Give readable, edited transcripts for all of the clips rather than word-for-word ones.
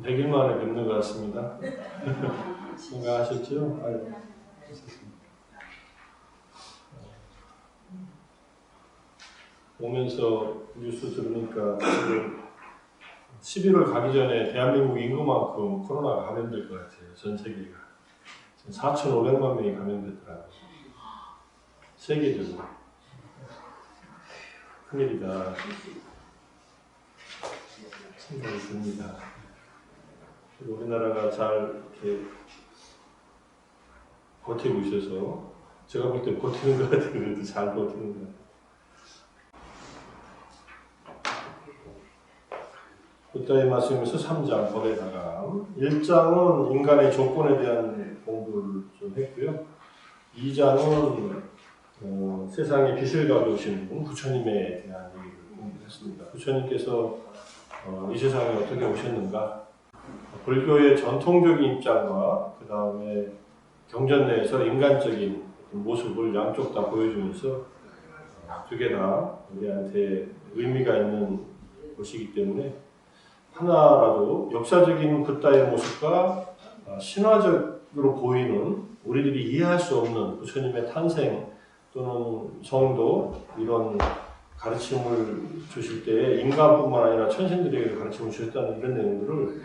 100일 만에 뵙는 것 같습니다. 건강하셨죠? 아유, 오면서 뉴스 들으니까 지금 11월 가기 전에 대한민국 인구만큼 코로나가 감염될 것 같아요. 전 세계가. 4,500만 명이 감염됐더라고요. 세계적으로. 큰일이다 생각이 듭니다. 우리나라가 잘 이렇게 버티고 있어서 제가 볼 때 버티는 것 같아요. 그래도 잘 버티는 것 같아요. 붓다의 말씀에서 3장 법의 다감, 1장은 인간의 조건에 대한 공부를 좀 했고요. 2장은 세상에 빛을 가져오신 분, 부처님에 대한 얘기를 공부했습니다. 부처님께서 이 세상에 어떻게 오셨는가, 불교의 전통적인 입장과 그 다음에 경전 내에서 인간적인 모습을 양쪽 다 보여주면서 두 개 다 우리한테 의미가 있는 것이기 때문에 하나라도 역사적인 붓다의 모습과 신화적으로 보이는 우리들이 이해할 수 없는 부처님의 탄생 또는 성도 이런 가르침을 주실 때 인간뿐만 아니라 천신들에게 가르침을 주셨다는 이런 내용들을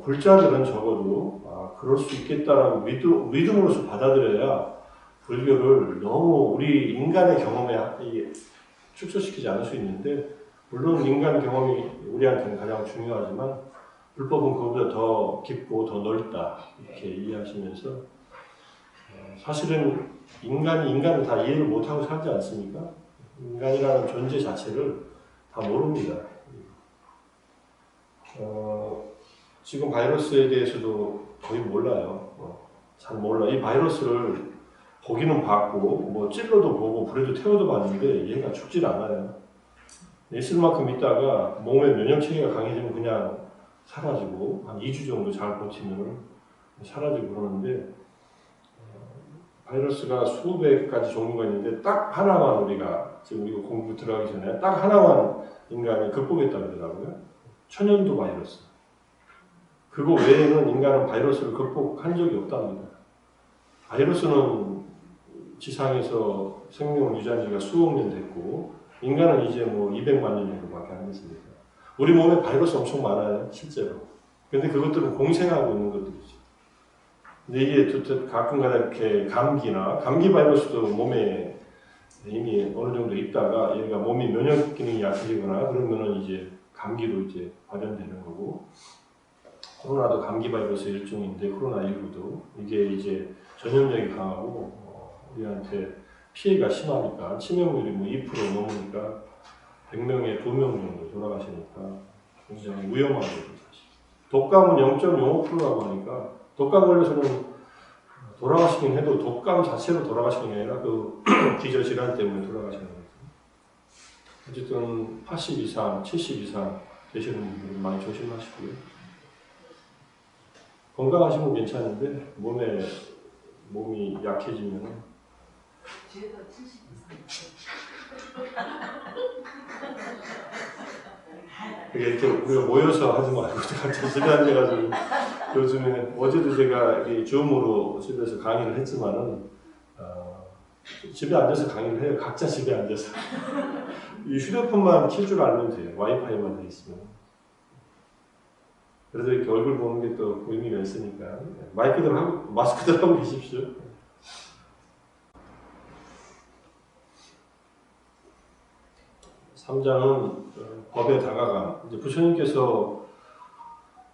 불자들은 적어도 그럴 수 있겠다라고 믿음으로써 받아들여야 불교를 너무 우리 인간의 경험에 축소시키지 않을 수 있는데, 물론 인간 경험이 우리한테는 가장 중요하지만 불법은 그것보다 더 깊고 더 넓다 이렇게 이해하시면서 사실은 인간을 다 이해를 못하고 살지 않습니까? 인간이라는 존재 자체를 다 모릅니다. 지금 바이러스에 대해서도 거의 몰라요. 잘 몰라. 이 바이러스를 보기는 봤고 뭐 찔러도 보고 불에도 태워도 봤는데 얘가 죽질 않아요. 있을 만큼 있다가 몸의 면역체계가 강해지면 그냥 사라지고 한 2주 정도 잘 버티면 사라지고 그러는데, 바이러스가 수백 가지 종류가 있는데 딱 하나만 우리가 지금 이거 공부 들어가기 전에 딱 하나만 인간이 극복했다 그러더라고요. 천연두 바이러스. 그거 외에는 인간은 바이러스를 극복한 적이 없답니다. 바이러스는 지상에서 생명을 유지한 지가 수억 년 됐고 인간은 이제 뭐 200만 년 정도밖에 안 됐습니다. 우리 몸에 바이러스 엄청 많아요, 실제로. 근데 그것들은 공생하고 있는 것들이죠. 근데 이게 가끔가다 이렇게 감기 바이러스도 몸에 이미 어느 정도 있다가 얘가 몸이 면역 기능이 약해지거나 그러면은 이제 감기로 이제 발현되는 거고, 코로나도 감기 바이러스 일종인데 코로나19도 이게 이제 전염력이 강하고 우리한테 피해가 심하니까 치명률이 뭐 2% 넘으니까 100명에 2명 정도 돌아가시니까 굉장히 위험한 거죠, 사실. 독감은 0.05%라고 하니까 독감 걸려서는 돌아가시긴 해도 독감 자체로 돌아가시는 게 아니라 그 기저질환 때문에 돌아가시는 거죠. 어쨌든 80 이상, 70 이상 되시는 분들은 많이 조심하시고요. 건강하시면 괜찮은데 몸이 약해지면 뒤에도 70 이상. 그게 이렇게 우리가 모여서 하지 말고 각자 집에 앉아가지고 요즘에 어제도 제가 이 줌으로 집에서 강의를 했지만은 집에 앉아서 강의를 해요. 각자 집에 앉아서 이 휴대폰만 킬 줄 알면 돼요. 와이파이만 돼 있으면. 그래서 이렇게 얼굴 보는 게 또 의미가 있으니까 마스크들 하고 계십시오. 3장은 법의 다가감. 이제 부처님께서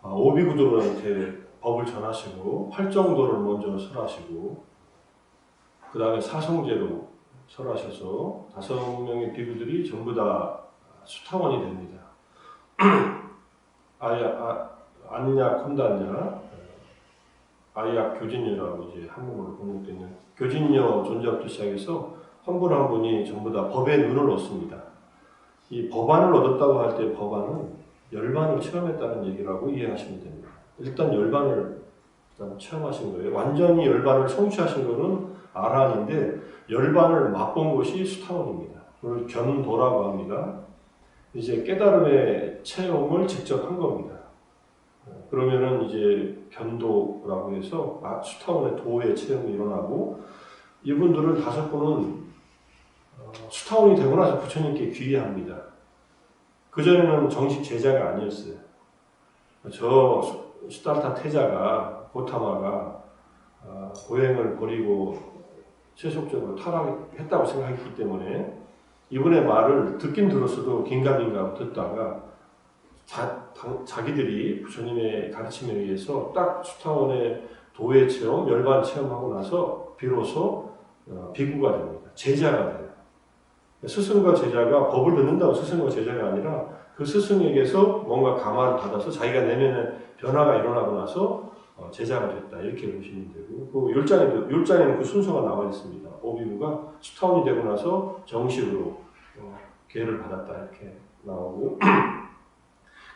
오비구두로 이렇게 법을 전하시고 팔정도를 먼저 설하시고 그 다음에 사성제로 설하셔서 5명의 비구들이 전부 다 수타원이 됩니다. 안약, 혼단약, 아약, 교진녀라고 이제 한국어로 번역되어 있는 교진녀 존재부터 시작해서 한 분 한 분이 전부 다 법의 눈을 얻습니다. 이 법안을 얻었다고 할 때 법안은 열반을 체험했다는 얘기라고 이해하시면 됩니다. 일단 열반을 체험하신 거예요. 완전히 열반을 성취하신 거는 아라한인데 열반을 맛본 것이 수타원입니다. 그걸 견도라고 합니다. 이제 깨달음의 체험을 직접 한 겁니다. 그러면은 이제 변도라고 해서 수타원의 도의 체험이 일어나고 이분들은 5분은 수타원이 되고 나서 부처님께 귀의합니다. 그전에는 정식 제자가 아니었어요. 저 수달타 태자가 고타마가 고행을 버리고 세속적으로 타락했다고 생각했기 때문에 이분의 말을 듣긴 들었어도 긴가민가 듣다가 자기들이 부처님의 가르침에 의해서 딱 수타원의 도의 체험, 열반 체험하고 나서 비로소 비구가 됩니다. 제자가 돼요. 스승과 제자가 법을 듣는다고 스승과 제자가 아니라 그 스승에게서 뭔가 감화를 받아서 자기가 내면에 변화가 일어나고 나서 제자가 됐다. 이렇게 보시면 되고, 그 율장에는 그 순서가 나와 있습니다. 오비구가 수타원이 되고 나서 정식으로 계를 받았다. 이렇게 나오고,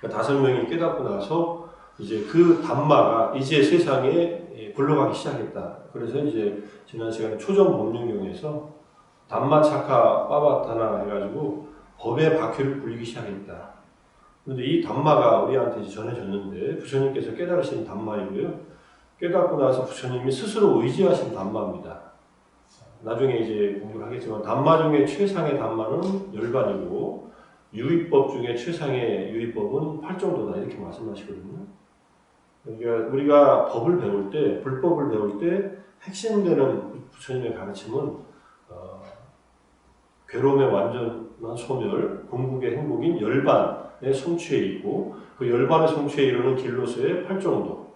5명이 깨닫고 나서 이제 그 담마가 이제 세상에 굴러가기 시작했다. 그래서 이제 지난 시간에 초전 법륜경에서 담마 차카 빠바타나 해가지고 법의 바퀴를 굴리기 시작했다. 그런데 이 담마가 우리한테 이제 전해졌는데 부처님께서 깨달으신 담마이고요. 깨닫고 나서 부처님이 스스로 의지하신 담마입니다. 나중에 이제 공부를 하겠지만 담마 중에 최상의 담마는 열반이고 유의법 중에 최상의 유의법은 8정도다 이렇게 말씀하시거든요. 그러니까 우리가 법을 배울 때, 불법을 배울 때 핵심되는 부처님의 가르침은 괴로움의 완전한 소멸, 궁극의 행복인 열반의 성취에 있고 그 열반의 성취에 이르는 길로서의 8정도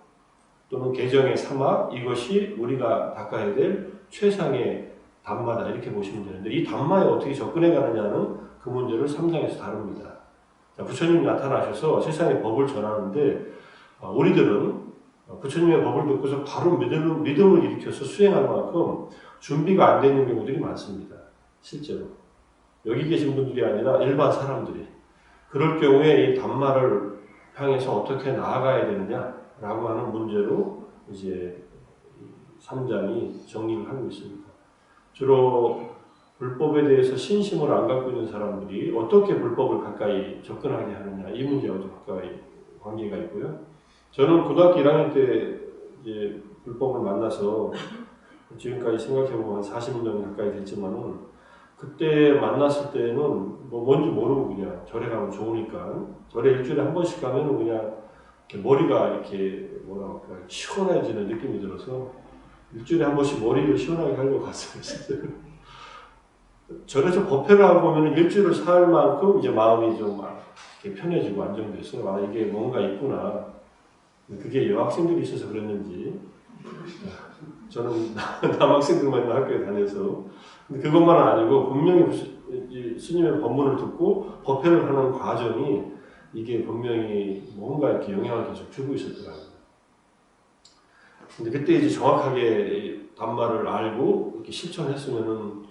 또는 개정의 사막 이것이 우리가 닦아야 될 최상의 담마다 이렇게 보시면 되는데 이 담마에 어떻게 접근해 가느냐는 그 문제를 3장에서 다룹니다. 자, 부처님이 나타나셔서 세상에 법을 전하는데 우리들은 부처님의 법을 듣고서 바로 믿음을 일으켜서 수행할 만큼 준비가 안 되는 경우들이 많습니다. 실제로. 여기 계신 분들이 아니라 일반 사람들이. 그럴 경우에 이 담마를 향해서 어떻게 나아가야 되느냐라고 하는 문제로 이제 3장이 정리를 하고 있습니다. 주로 불법에 대해서 신심을 안 갖고 있는 사람들이 어떻게 불법을 가까이 접근하게 하느냐 이 문제와 가까이 관계가 있고요. 저는 고등학교 1학년 때 이제 불법을 만나서 지금까지 생각해보면 40년 가까이 됐지만은 그때 만났을 때는 뭐 뭔지 모르고 그냥 절에 가면 좋으니까 절에 일주일에 한 번씩 가면은 그냥 이렇게 머리가 이렇게 뭐랄까 시원해지는 느낌이 들어서 일주일에 한 번씩 머리를 시원하게 하려고 갔어요. 진짜. 절에서 법회를 하고 보면 일주일을 살 만큼 이제 마음이 좀 이렇게 편해지고 안정돼서 아 이게 뭔가 있구나. 그게 여학생들이 있어서 그랬는지 저는 남학생들만 학교에 다녀서 근데 그것만은 아니고 분명히 스님의 법문을 듣고 법회를 하는 과정이 이게 분명히 뭔가 이렇게 영향을 계속 주고 있었더라고요. 근데 그때 이제 정확하게 담마를 알고 이렇게 실천했으면은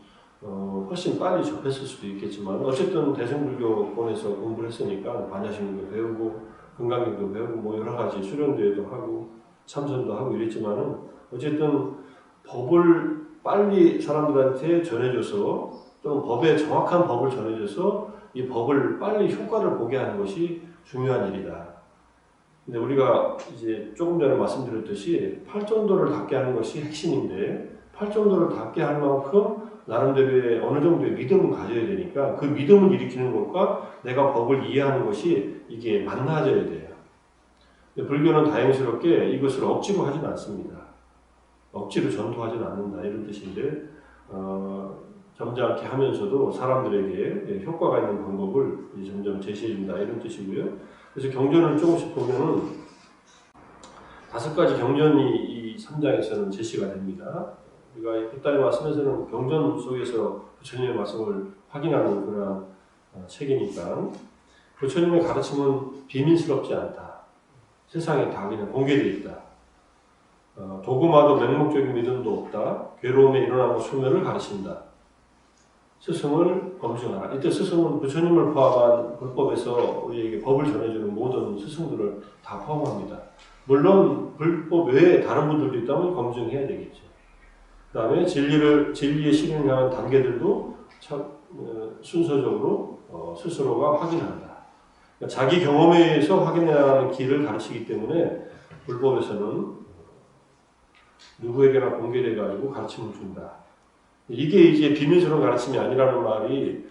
훨씬 빨리 접했을 수도 있겠지만 어쨌든 대승불교권에서 공부를 했으니까 반야심도 배우고 금강경도 배우고 뭐 여러 가지 수련대회도 하고 참선도 하고 이랬지만은 어쨌든 법을 빨리 사람들한테 전해줘서 또는 법의 정확한 법을 전해줘서 이 법을 빨리 효과를 보게 하는 것이 중요한 일이다. 근데 우리가 이제 조금 전에 말씀드렸듯이 8정도를 닦게 하는 것이 핵심인데 8정도를 닦게 할 만큼 나름대로의 어느 정도의 믿음을 가져야 되니까 그 믿음을 일으키는 것과 내가 법을 이해하는 것이 이게 만나져야 돼요. 근데 불교는 다행스럽게 이것을 억지로 하진 않습니다. 억지로 전도하진 않는다 이런 뜻인데 점잖게 하면서도 사람들에게 효과가 있는 방법을 점점 제시해준다 이런 뜻이고요. 그래서 경전을 조금씩 보면은 5가지 경전이 이 3장에서는 제시가 됩니다. 우리가 붓다리 말씀에서는 경전 속에서 부처님의 말씀을 확인하는 그런 책이니까 부처님의 가르침은 비밀스럽지 않다. 세상에 다 그냥 공개되어 있다. 도구마도 맹목적인 믿음도 없다. 괴로움에 일어나고 소멸을 가르친다. 스승을 검증하라. 이때 스승은 부처님을 포함한 불법에서 우리에게 법을 전해주는 모든 스승들을 다 포함합니다. 물론 불법 외에 다른 분들도 있다면 검증해야 되겠죠. 그 다음에 진리의 실현을 향한 단계들도 순서적으로 스스로가 확인한다. 자기 경험에 의해서 확인해야 하는 길을 가르치기 때문에 불법에서는 누구에게나 공개돼 가지고 가르침을 준다. 이게 이제 비밀스러운 가르침이 아니라는 말이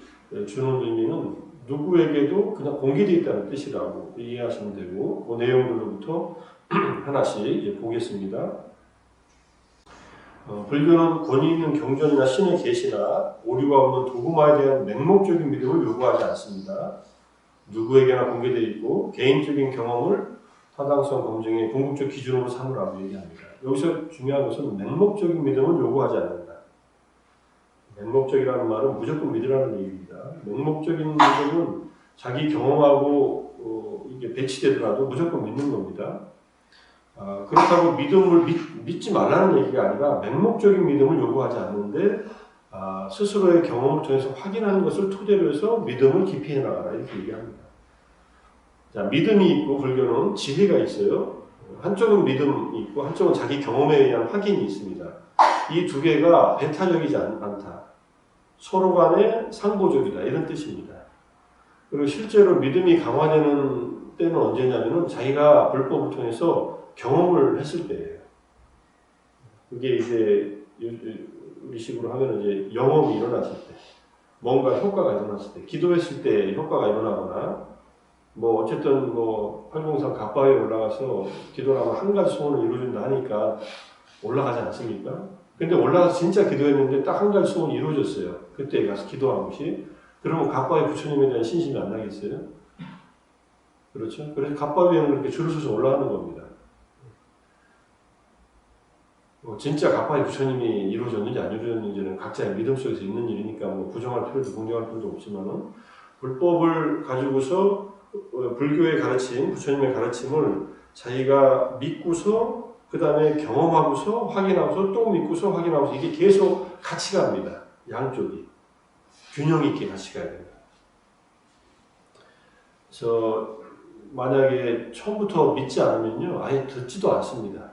주는 의미는 누구에게도 그냥 공개되어 있다는 뜻이라고 이해하시면 되고, 그 내용들로부터 하나씩 이제 보겠습니다. 불교는 권위 있는 경전이나 신의 계시나 오류가 없는 도구마에 대한 맹목적인 믿음을 요구하지 않습니다. 누구에게나 공개되어 있고 개인적인 경험을 타당성 검증의 궁극적 기준으로 삼으라고 얘기합니다. 여기서 중요한 것은 맹목적인 믿음을 요구하지 않는다. 맹목적이라는 말은 무조건 믿으라는 얘기입니다. 맹목적인 믿음은 자기 경험하고 이게 배치되더라도 무조건 믿는 겁니다. 그렇다고 믿음을 믿지 말라는 얘기가 아니라 맹목적인 믿음을 요구하지 않는데 스스로의 경험을 통해서 확인하는 것을 토대로 해서 믿음을 깊이 해나가라 이렇게 얘기합니다. 자, 믿음이 있고 불교는 지혜가 있어요. 한쪽은 믿음이 있고 한쪽은 자기 경험에 의한 확인이 있습니다. 이 두 개가 배타적이지 않다. 서로 간에 상보적이다 이런 뜻입니다. 그리고 실제로 믿음이 강화되는 때는 언제냐면은 자기가 불법을 통해서 경험을 했을 때예요. 그게 이제 우리 식으로 하면 이제 영험이 일어났을 때, 뭔가 효과가 일어났을 때, 기도했을 때 효과가 일어나거나, 뭐 어쨌든 뭐 활공산 갑바위에 올라가서 기도를 하면 한 가지 소원을 이루어준다 하니까 올라가지 않습니까? 근데 올라가서 진짜 기도했는데 딱 한 가지 소원이 이루어졌어요. 그때 가서 기도한 것이. 그러면 갑바위 부처님에 대한 신심이 안 나겠어요? 그렇죠? 그래서 갑바위에는 그렇게 줄을 서서 올라가는 겁니다. 진짜 갑바위 부처님이 이루어졌는지 안 이루어졌는지는 각자의 믿음 속에서 있는 일이니까 뭐 부정할 필요도 공정할 필요도 없지만은 불법을 가지고서 불교의 가르침, 부처님의 가르침을 자기가 믿고서 그 다음에 경험하고서 확인하고서 또 믿고서 확인하고서 이게 계속 같이 갑니다. 양쪽이 균형 있게 같이 가야 됩니다. 그래서 만약에 처음부터 믿지 않으면요 아예 듣지도 않습니다.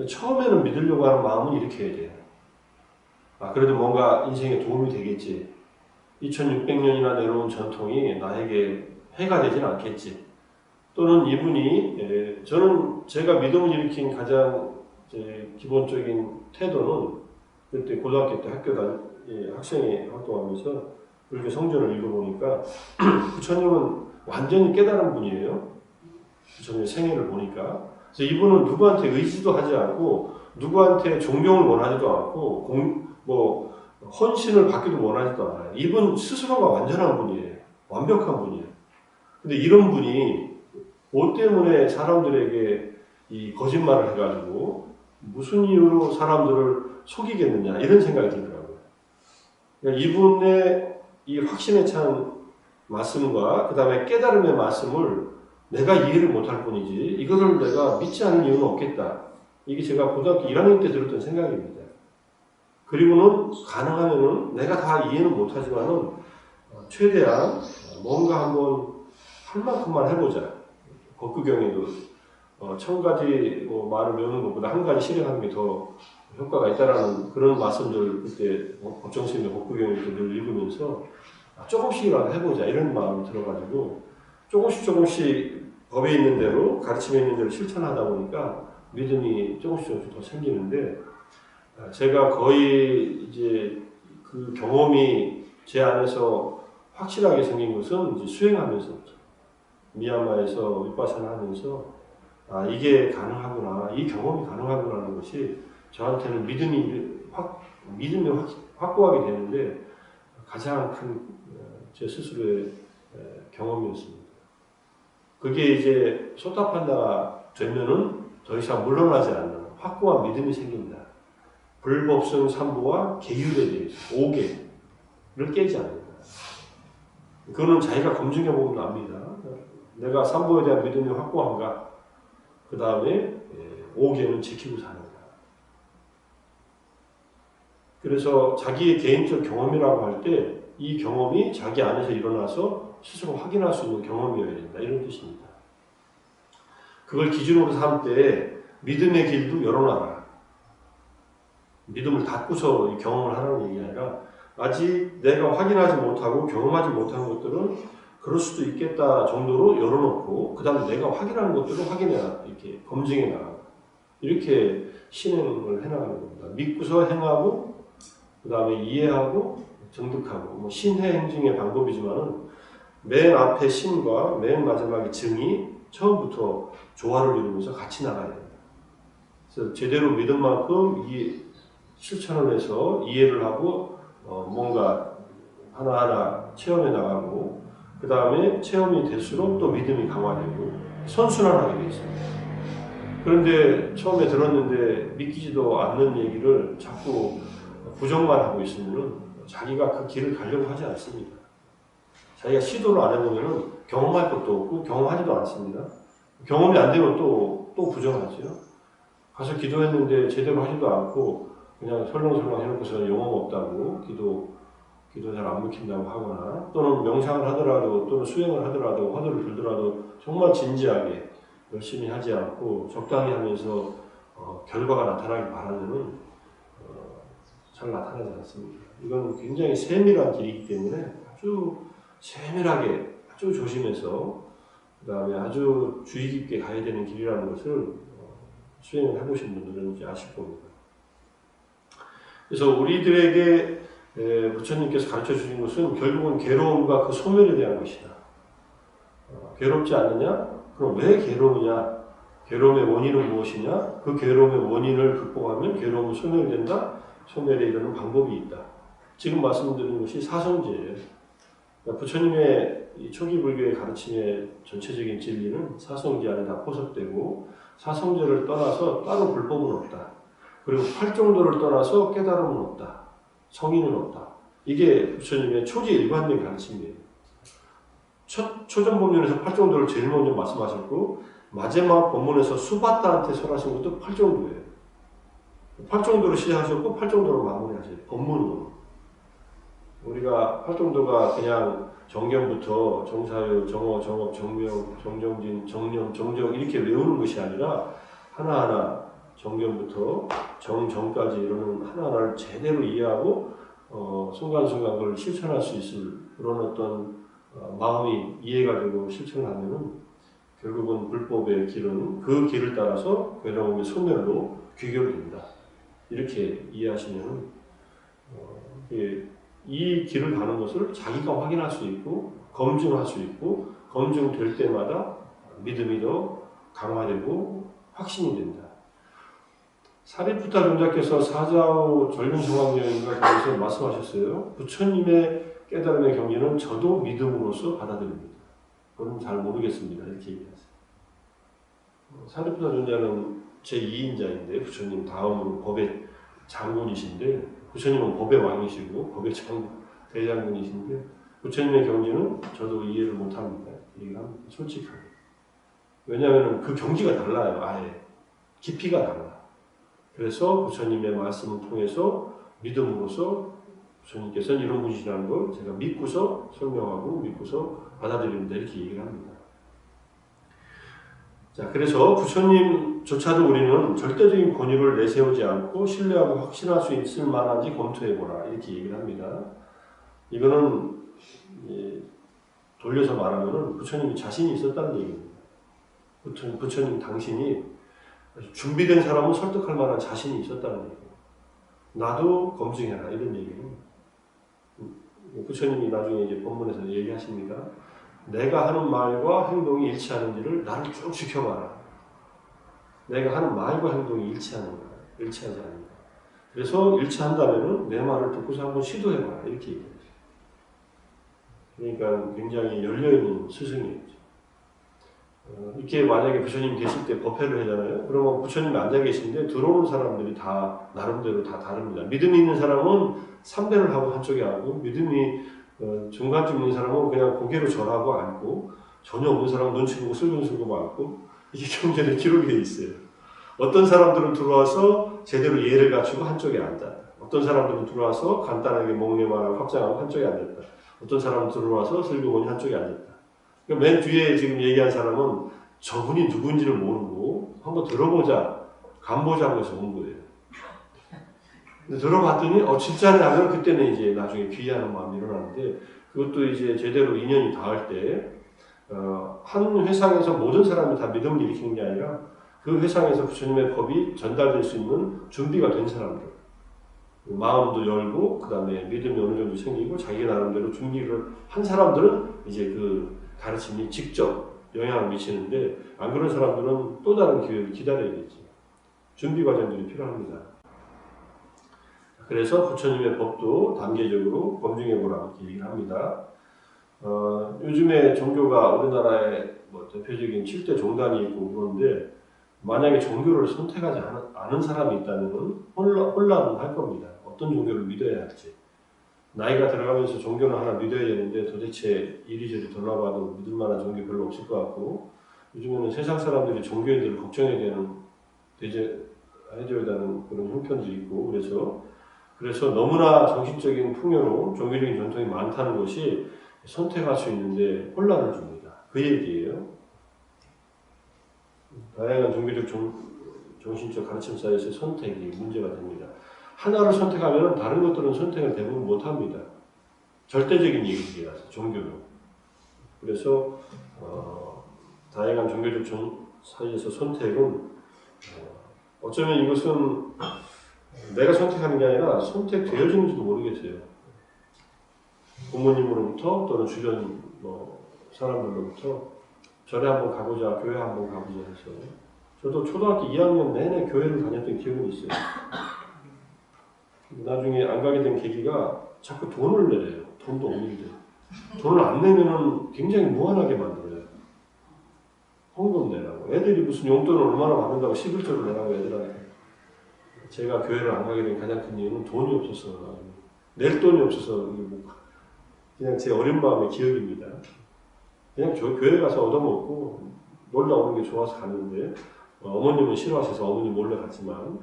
처음에는 믿으려고 하는 마음은 이렇게 해야 돼요. 그래도 뭔가 인생에 도움이 되겠지. 2600년이나 내려온 전통이 나에게 해가 되진 않겠지. 또는 이분이, 저는 제가 믿음을 일으킨 가장 기본적인 태도는 그때 고등학교 때 학생회 활동하면서 불교 성전을 읽어보니까 부처님은 완전히 깨달은 분이에요. 부처님의 생애를 보니까. 그래서 이분은 누구한테 의지도 하지 않고 누구한테 존경을 원하지도 않고 헌신을 받기도 원하지도 않아요. 이분 스스로가 완전한 분이에요. 완벽한 분이에요. 근데 이런 분이 뭐 때문에 사람들에게 이 거짓말을 해가지고 무슨 이유로 사람들을 속이겠느냐 이런 생각이 들더라고요. 그러니까 이분의 이 확신에 찬 말씀과 그 다음에 깨달음의 말씀을 내가 이해를 못할 뿐이지 이거를 내가 믿지 않을 이유는 없겠다. 이게 제가 고등학교 1학년 때 들었던 생각입니다. 그리고는 가능하면은 내가 다 이해는 못하지만은 최대한 뭔가 한번 할 만큼만 해보자. 법구경에도 1000가지 말을 외우는 것보다 한 가지 실행하는 게 더 효과가 있다라는 그런 말씀들 그때 법정스님의 법구경에도 늘 읽으면서 조금씩이라도 해보자 이런 마음이 들어가지고 조금씩 법에 있는 대로 가르침에 있는 대로 실천하다 보니까 믿음이 조금씩 더 생기는데 제가 거의 이제 그 경험이 제 안에서 확실하게 생긴 것은 이제 수행하면서부터 미얀마에서 윗바사나 하면서 이게 가능하구나 이 경험이 가능하구나라는 것이 저한테는 믿음이 확고하게 되는데 가장 큰 제 스스로의 경험이었습니다. 그게 이제 소타판다가 되면은 더 이상 물러나지 않는 확고한 믿음이 생긴다. 불법성 삼보와 계율에 대해서 5개를 깨지 않는다. 그거는 자기가 검증해 보면 압니다. 내가 삼보에 대한 믿음이 확고한가? 그 다음에 5개는 지키고 사는 거다. 그래서 자기의 개인적 경험이라고 할 때 이 경험이 자기 안에서 일어나서 스스로 확인할 수 있는 경험이어야 된다. 이런 뜻입니다. 그걸 기준으로 삼을 때 믿음의 길도 열어놔라. 믿음을 닫고서 경험을 하라는 얘기가 아니라 아직 내가 확인하지 못하고 경험하지 못한 것들은 그럴 수도 있겠다 정도로 열어놓고 그 다음에 내가 확인하는 것들을 확인해라 이렇게 검증해 나가고 이렇게 신행을 해나가는 겁니다. 믿고서 행하고 그 다음에 이해하고 정득하고 뭐 신해 행증의 방법이지만은 맨 앞에 신과 맨 마지막에 증이 처음부터 조화를 이루면서 같이 나가야 됩니다. 그래서 제대로 믿은 만큼 실천을 해서 이해를 하고 뭔가 하나하나 체험해 나가고 그 다음에 체험이 될수록 또 믿음이 강화되고 선순환하게 되어 있습니다. 그런데 처음에 들었는데 믿기지도 않는 얘기를 자꾸 부정만 하고 있으면 자기가 그 길을 가려고 하지 않습니다. 자기가 시도를 안 해보면 경험할 것도 없고 경험하지도 않습니다. 경험이 안 되면 또 부정하죠. 가서 기도했는데 제대로 하지도 않고 그냥 설렁설렁 해놓고서 영혼 없다고 기도 잘 안 먹힌다고 하거나 또는 명상을 하더라도 또는 수행을 하더라도 화두를 들더라도 정말 진지하게 열심히 하지 않고 적당히 하면서 결과가 나타나길 바라면은 잘 나타나지 않습니다. 이건 굉장히 세밀한 길이기 때문에 아주 세밀하게 아주 조심해서 그 다음에 아주 주의 깊게 가야 되는 길이라는 것을 수행을 해보신 분들은 이제 아실 겁니다. 그래서 우리들에게 부처님께서 가르쳐 주신 것은 결국은 괴로움과 그 소멸에 대한 것이다. 괴롭지 않느냐? 그럼 왜 괴로우냐? 괴로움의 원인은 무엇이냐? 그 괴로움의 원인을 극복하면 괴로움은 소멸된다. 소멸에 이르는 방법이 있다. 지금 말씀드린 것이 사성제예요. 그러니까 부처님의 이 초기 불교의 가르침의 전체적인 진리는 사성제 안에 다 포섭되고 사성제를 떠나서 따로 불법은 없다. 그리고 팔정도를 떠나서 깨달음은 없다. 성인은 없다. 이게 부처님의 초기 일관된 가르침이에요. 초전 법문에서 팔정도를 제일 먼저 말씀하셨고 마지막 법문에서 수바타한테 설하신 것도 팔정도예요. 팔정도로 시작하셨고 팔정도로 마무리하세요. 법문으로. 우리가 팔정도가 그냥 정견부터 정사유, 정어, 정업, 정명, 정정진, 정념, 정정 이렇게 외우는 것이 아니라 하나하나 정견부터 정정까지 이루는 하나하나를 제대로 이해하고 순간순간 그걸 실천할 수 있을 그런 어떤 마음이 이해가 되고 실천을 하면은 결국은 불법의 길은 그 길을 따라서 괴로움의 소멸로 귀결됩니다. 이렇게 이해하시면은 이 길을 가는 것을 자기가 확인할 수 있고 검증할 수 있고 검증될 때마다 믿음이 더 강화되고 확신이 된다. 사리푸타 존자께서 사자오 전륜성황여행과 거기서 말씀하셨어요. 부처님의 깨달음의 경지는 저도 믿음으로써 받아들입니다. 그건 잘 모르겠습니다. 이렇게 얘기하세요. 사리푸타 존자는 제2인자인데 부처님 다음으로 법의 장군이신데 부처님은 법의 왕이시고 법의 대장군이신데 부처님의 경지는 저도 이해를 못합니다. 얘기합니다. 솔직하게. 왜냐하면 그 경지가 달라요. 아예. 깊이가 달라. 그래서 부처님의 말씀을 통해서 믿음으로써 부처님께서는 이런 분이시라는 걸 제가 믿고서 설명하고 믿고서 받아들입니다. 이렇게 얘기를 합니다. 자, 그래서 부처님조차도 우리는 절대적인 권위를 내세우지 않고 신뢰하고 확신할 수 있을 만한지 검토해보라. 이렇게 얘기를 합니다. 이거는 돌려서 말하면 부처님이 자신이 있었다는 얘기입니다. 부처님 당신이 준비된 사람은 설득할 만한 자신이 있었다는 얘기예요. 나도 검증해라. 이런 얘기는 부처님이 나중에 이제 본문에서 얘기하십니다. 내가 하는 말과 행동이 일치하는지를 나를 쭉 지켜봐라. 내가 하는 말과 행동이 일치하는가, 일치하지 않는가. 그래서 일치한다면은 내 말을 듣고서 한번 시도해봐라. 이렇게 얘기해요. 그러니까 굉장히 열려있는 스승이었죠. 이렇게 만약에 부처님 계실 때 법회를 하잖아요. 그러면 부처님이 앉아 계신데 들어오는 사람들이 다 나름대로 다 다릅니다. 믿음이 있는 사람은 삼배를 하고 한쪽에 앉고 믿음이 중간쯤 있는 사람은 그냥 고개로 절하고 앉고 전혀 없는 사람은 눈치 보고 슬금슬금 앉고 이게 경전에 기록이 되어 있어요. 어떤 사람들은 들어와서 제대로 예를 갖추고 한쪽에 앉았다. 어떤 사람들은 들어와서 간단하게 목례만하고 합장하고 한쪽에 앉았다. 어떤 사람은 들어와서 슬그머니 한쪽에 앉았다. 그러니까 맨 뒤에 지금 얘기한 사람은 저분이 누군지를 모르고 한번 들어보자, 간보자고 해서 온 거예요. 근데 들어봤더니 진짜네 하면 그때는 이제 나중에 귀의하는 마음이 일어나는데 그것도 이제 제대로 인연이 닿을 때, 한 회상에서 모든 사람이 다 믿음을 일으키는 게 아니라 그 회상에서 부처님의 법이 전달될 수 있는 준비가 된 사람들. 마음도 열고, 그 다음에 믿음이 어느 정도 생기고, 자기 나름대로 준비를 한 사람들은 이제 그 가르침이 직접 영향을 미치는데, 안 그런 사람들은 또 다른 기회를 기다려야겠지. 준비 과정들이 필요합니다. 그래서 부처님의 법도 단계적으로 검증해보라고 이렇게 얘기를 합니다. 요즘에 종교가 우리나라에 뭐 대표적인 7대 종단이 있고 그런데 만약에 종교를 선택하지 않은 사람이 있다면 혼란을 할 겁니다. 어떤 종교를 믿어야 할지. 나이가 들어가면서 종교는 하나 믿어야 되는데 도대체 이리저리 돌아봐도 믿을 만한 종교 별로 없을 것 같고 요즘에는 세상 사람들이 종교에 대해 걱정해야 해줘야 되는 그런 형편들이 있고 그래서 너무나 정신적인 풍요로움, 종교적인 전통이 많다는 것이 선택할 수 있는데 혼란을 줍니다. 그 얘기예요. 다양한 종교적 정신적 가르침 사이에서 선택이 문제가 됩니다. 하나를 선택하면 다른 것들은 선택을 대부분 못합니다. 절대적인 얘기라서 종교는. 그래서 다양한 종교적 사이에서 선택은 어쩌면 이것은 내가 선택하는 게 아니라 선택되어지는지도 모르겠어요. 부모님으로부터 또는 주변 사람들로부터 절에 한번 가보자, 교회 한번 가보자 해서 저도 초등학교 2학년 내내 교회를 다녔던 기억이 있어요. 나중에 안 가게 된 계기가 자꾸 돈을 내래요. 돈도 없는데. 돈을 안 내면은 굉장히 무한하게 만들어요. 헌금 내라고. 애들이 무슨 용돈을 얼마나 받는다고 11조를 내라고 애들한테. 제가 교회를 안 가게 된 가장 큰 이유는 돈이 없어서 낼 돈이 없어서 그냥 제 어린 마음의 기억입니다. 그냥 교회 가서 얻어먹고 놀다 오는 게 좋아서 갔는데 어머님은 싫어하셔서 어머님 몰래 갔지만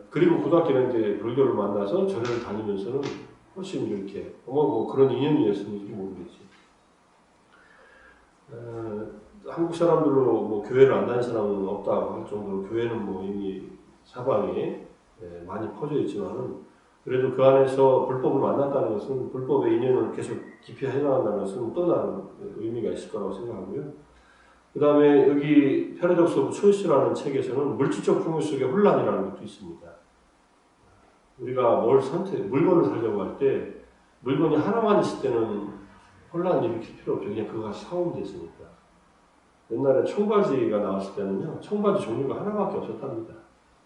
그리고 고등학교는 이제 불교를 만나서 절을 다니면서는 훨씬 이렇게 뭐 그런 인연이었는지 모르겠지. 한국 사람들로 뭐 교회를 안 다니는 사람은 없다고 할 정도로 교회는 뭐 이미 사방에 많이 퍼져 있지만은 그래도 그 안에서 불법을 만났다는 것은 불법의 인연을 계속 깊이 해나간다는 것은 또 다른 의미가 있을 거라고 생각하고요. 그 다음에 여기 패러독스 오브 초이스라는 책에서는 물질적 풍요 속의 혼란이라는 것도 있습니다. 우리가 물건을 사려고 할 때 물건이 하나만 있을 때는 혼란을 일으킬 필요 없죠. 그냥 그거가 사오면 됐으니까. 옛날에 청바지가 나왔을 때는요, 청바지 종류가 하나밖에 없었답니다.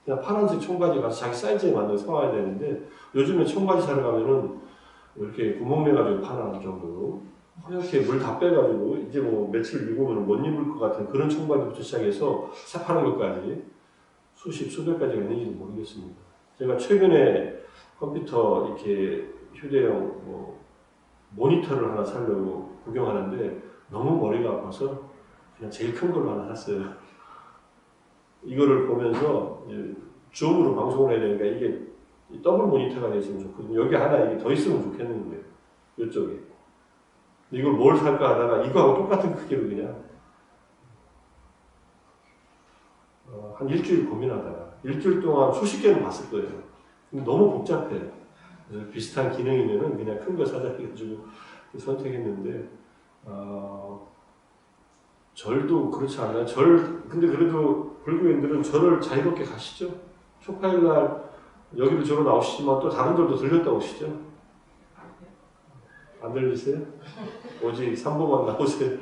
그냥 파란색 청바지 가서 자기 사이즈에 맞는 사와야 되는데, 요즘에 청바지 사러 가면은 이렇게 구멍 내가지고 파는 정도로, 이렇게 물 다 빼가지고, 이제 뭐 며칠 입으면 못 입을 것 같은 그런 청바지부터 시작해서 사 파는 것까지 수백 가지가 있는지도 모르겠습니다. 제가 최근에 컴퓨터 이렇게 휴대용 모니터를 하나 사려고 구경하는데, 너무 머리가 아파서 그냥 제일 큰 걸로 하나 샀어요. 이거를 보면서 줌으로 방송을 해야 되니까 이게 더블 모니터가 되시면 좋거든요. 여기 하나 이게 더 있으면 좋겠는 거예요. 이쪽에. 이걸 뭘 살까 하다가 이거하고 똑같은 크기로 그냥 한 일주일 고민하다가 일주일 동안 수십 개는 봤을 거예요. 근데 너무 복잡해요. 그래서 비슷한 기능이면은 그냥 큰 거 사자 해가지고 선택했는데 절도 그렇지 않나요? 근데 그래도 불교인들은 절을 자유롭게 가시죠. 초파일날 여기도 절로 나오시지만 또 다른 절도 들렸다 오시죠. 안 들리세요? 오직 삼보만 나오세요.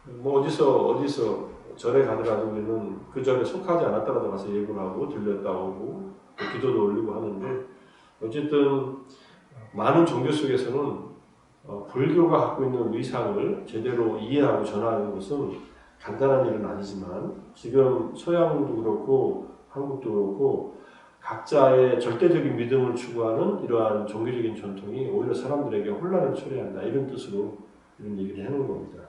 뭐 어디서 절에 가더라도 우리는 그 절에 속하지 않았다라도 가서 예불 하고 들렸다 오고 기도도 올리고 하는데 어쨌든 많은 종교 속에서는 불교가 갖고 있는 의상을 제대로 이해하고 전하는 것은 간단한 일은 아니지만 지금 서양도 그렇고 한국도 그렇고 각자의 절대적인 믿음을 추구하는 이러한 종교적인 전통이 오히려 사람들에게 혼란을 초래한다 이런 뜻으로 이런 얘기를 해놓은 겁니다.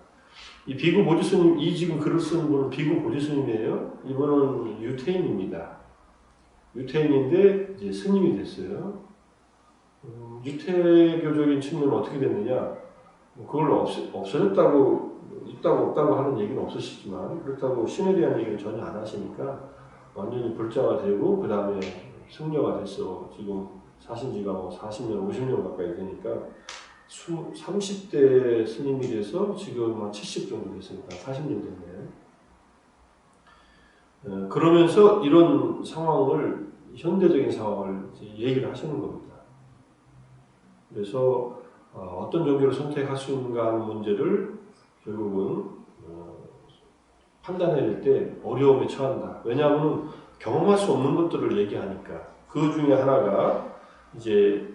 이 비구 보지스님, 이 지금 글을 쓴 분은 비구 보지스님이에요. 이분은 유태인입니다. 유태인인데 이제 스님이 됐어요. 유태교적인 측면은 어떻게 됐느냐? 그걸 없어졌다고 있다고 없다고 하는 얘기는 없으시지만 그렇다고 신에 대한 얘기는 전혀 안 하시니까 완전히 불자가 되고 그 다음에 승려가 됐어. 지금 사신 지가 뭐 40년, 50년 가까이 되니까 30대 스님이 돼서 지금 한 70 정도 됐으니까 40년 됐네요. 그러면서 이런 상황을, 현대적인 상황을 이제 얘기를 하시는 겁니다. 그래서 어떤 종교를 선택할 수 있는가 하는 문제를 결국은 판단해낼 때 어려움에 처한다. 왜냐하면 경험할 수 없는 것들을 얘기하니까. 그 중에 하나가 이제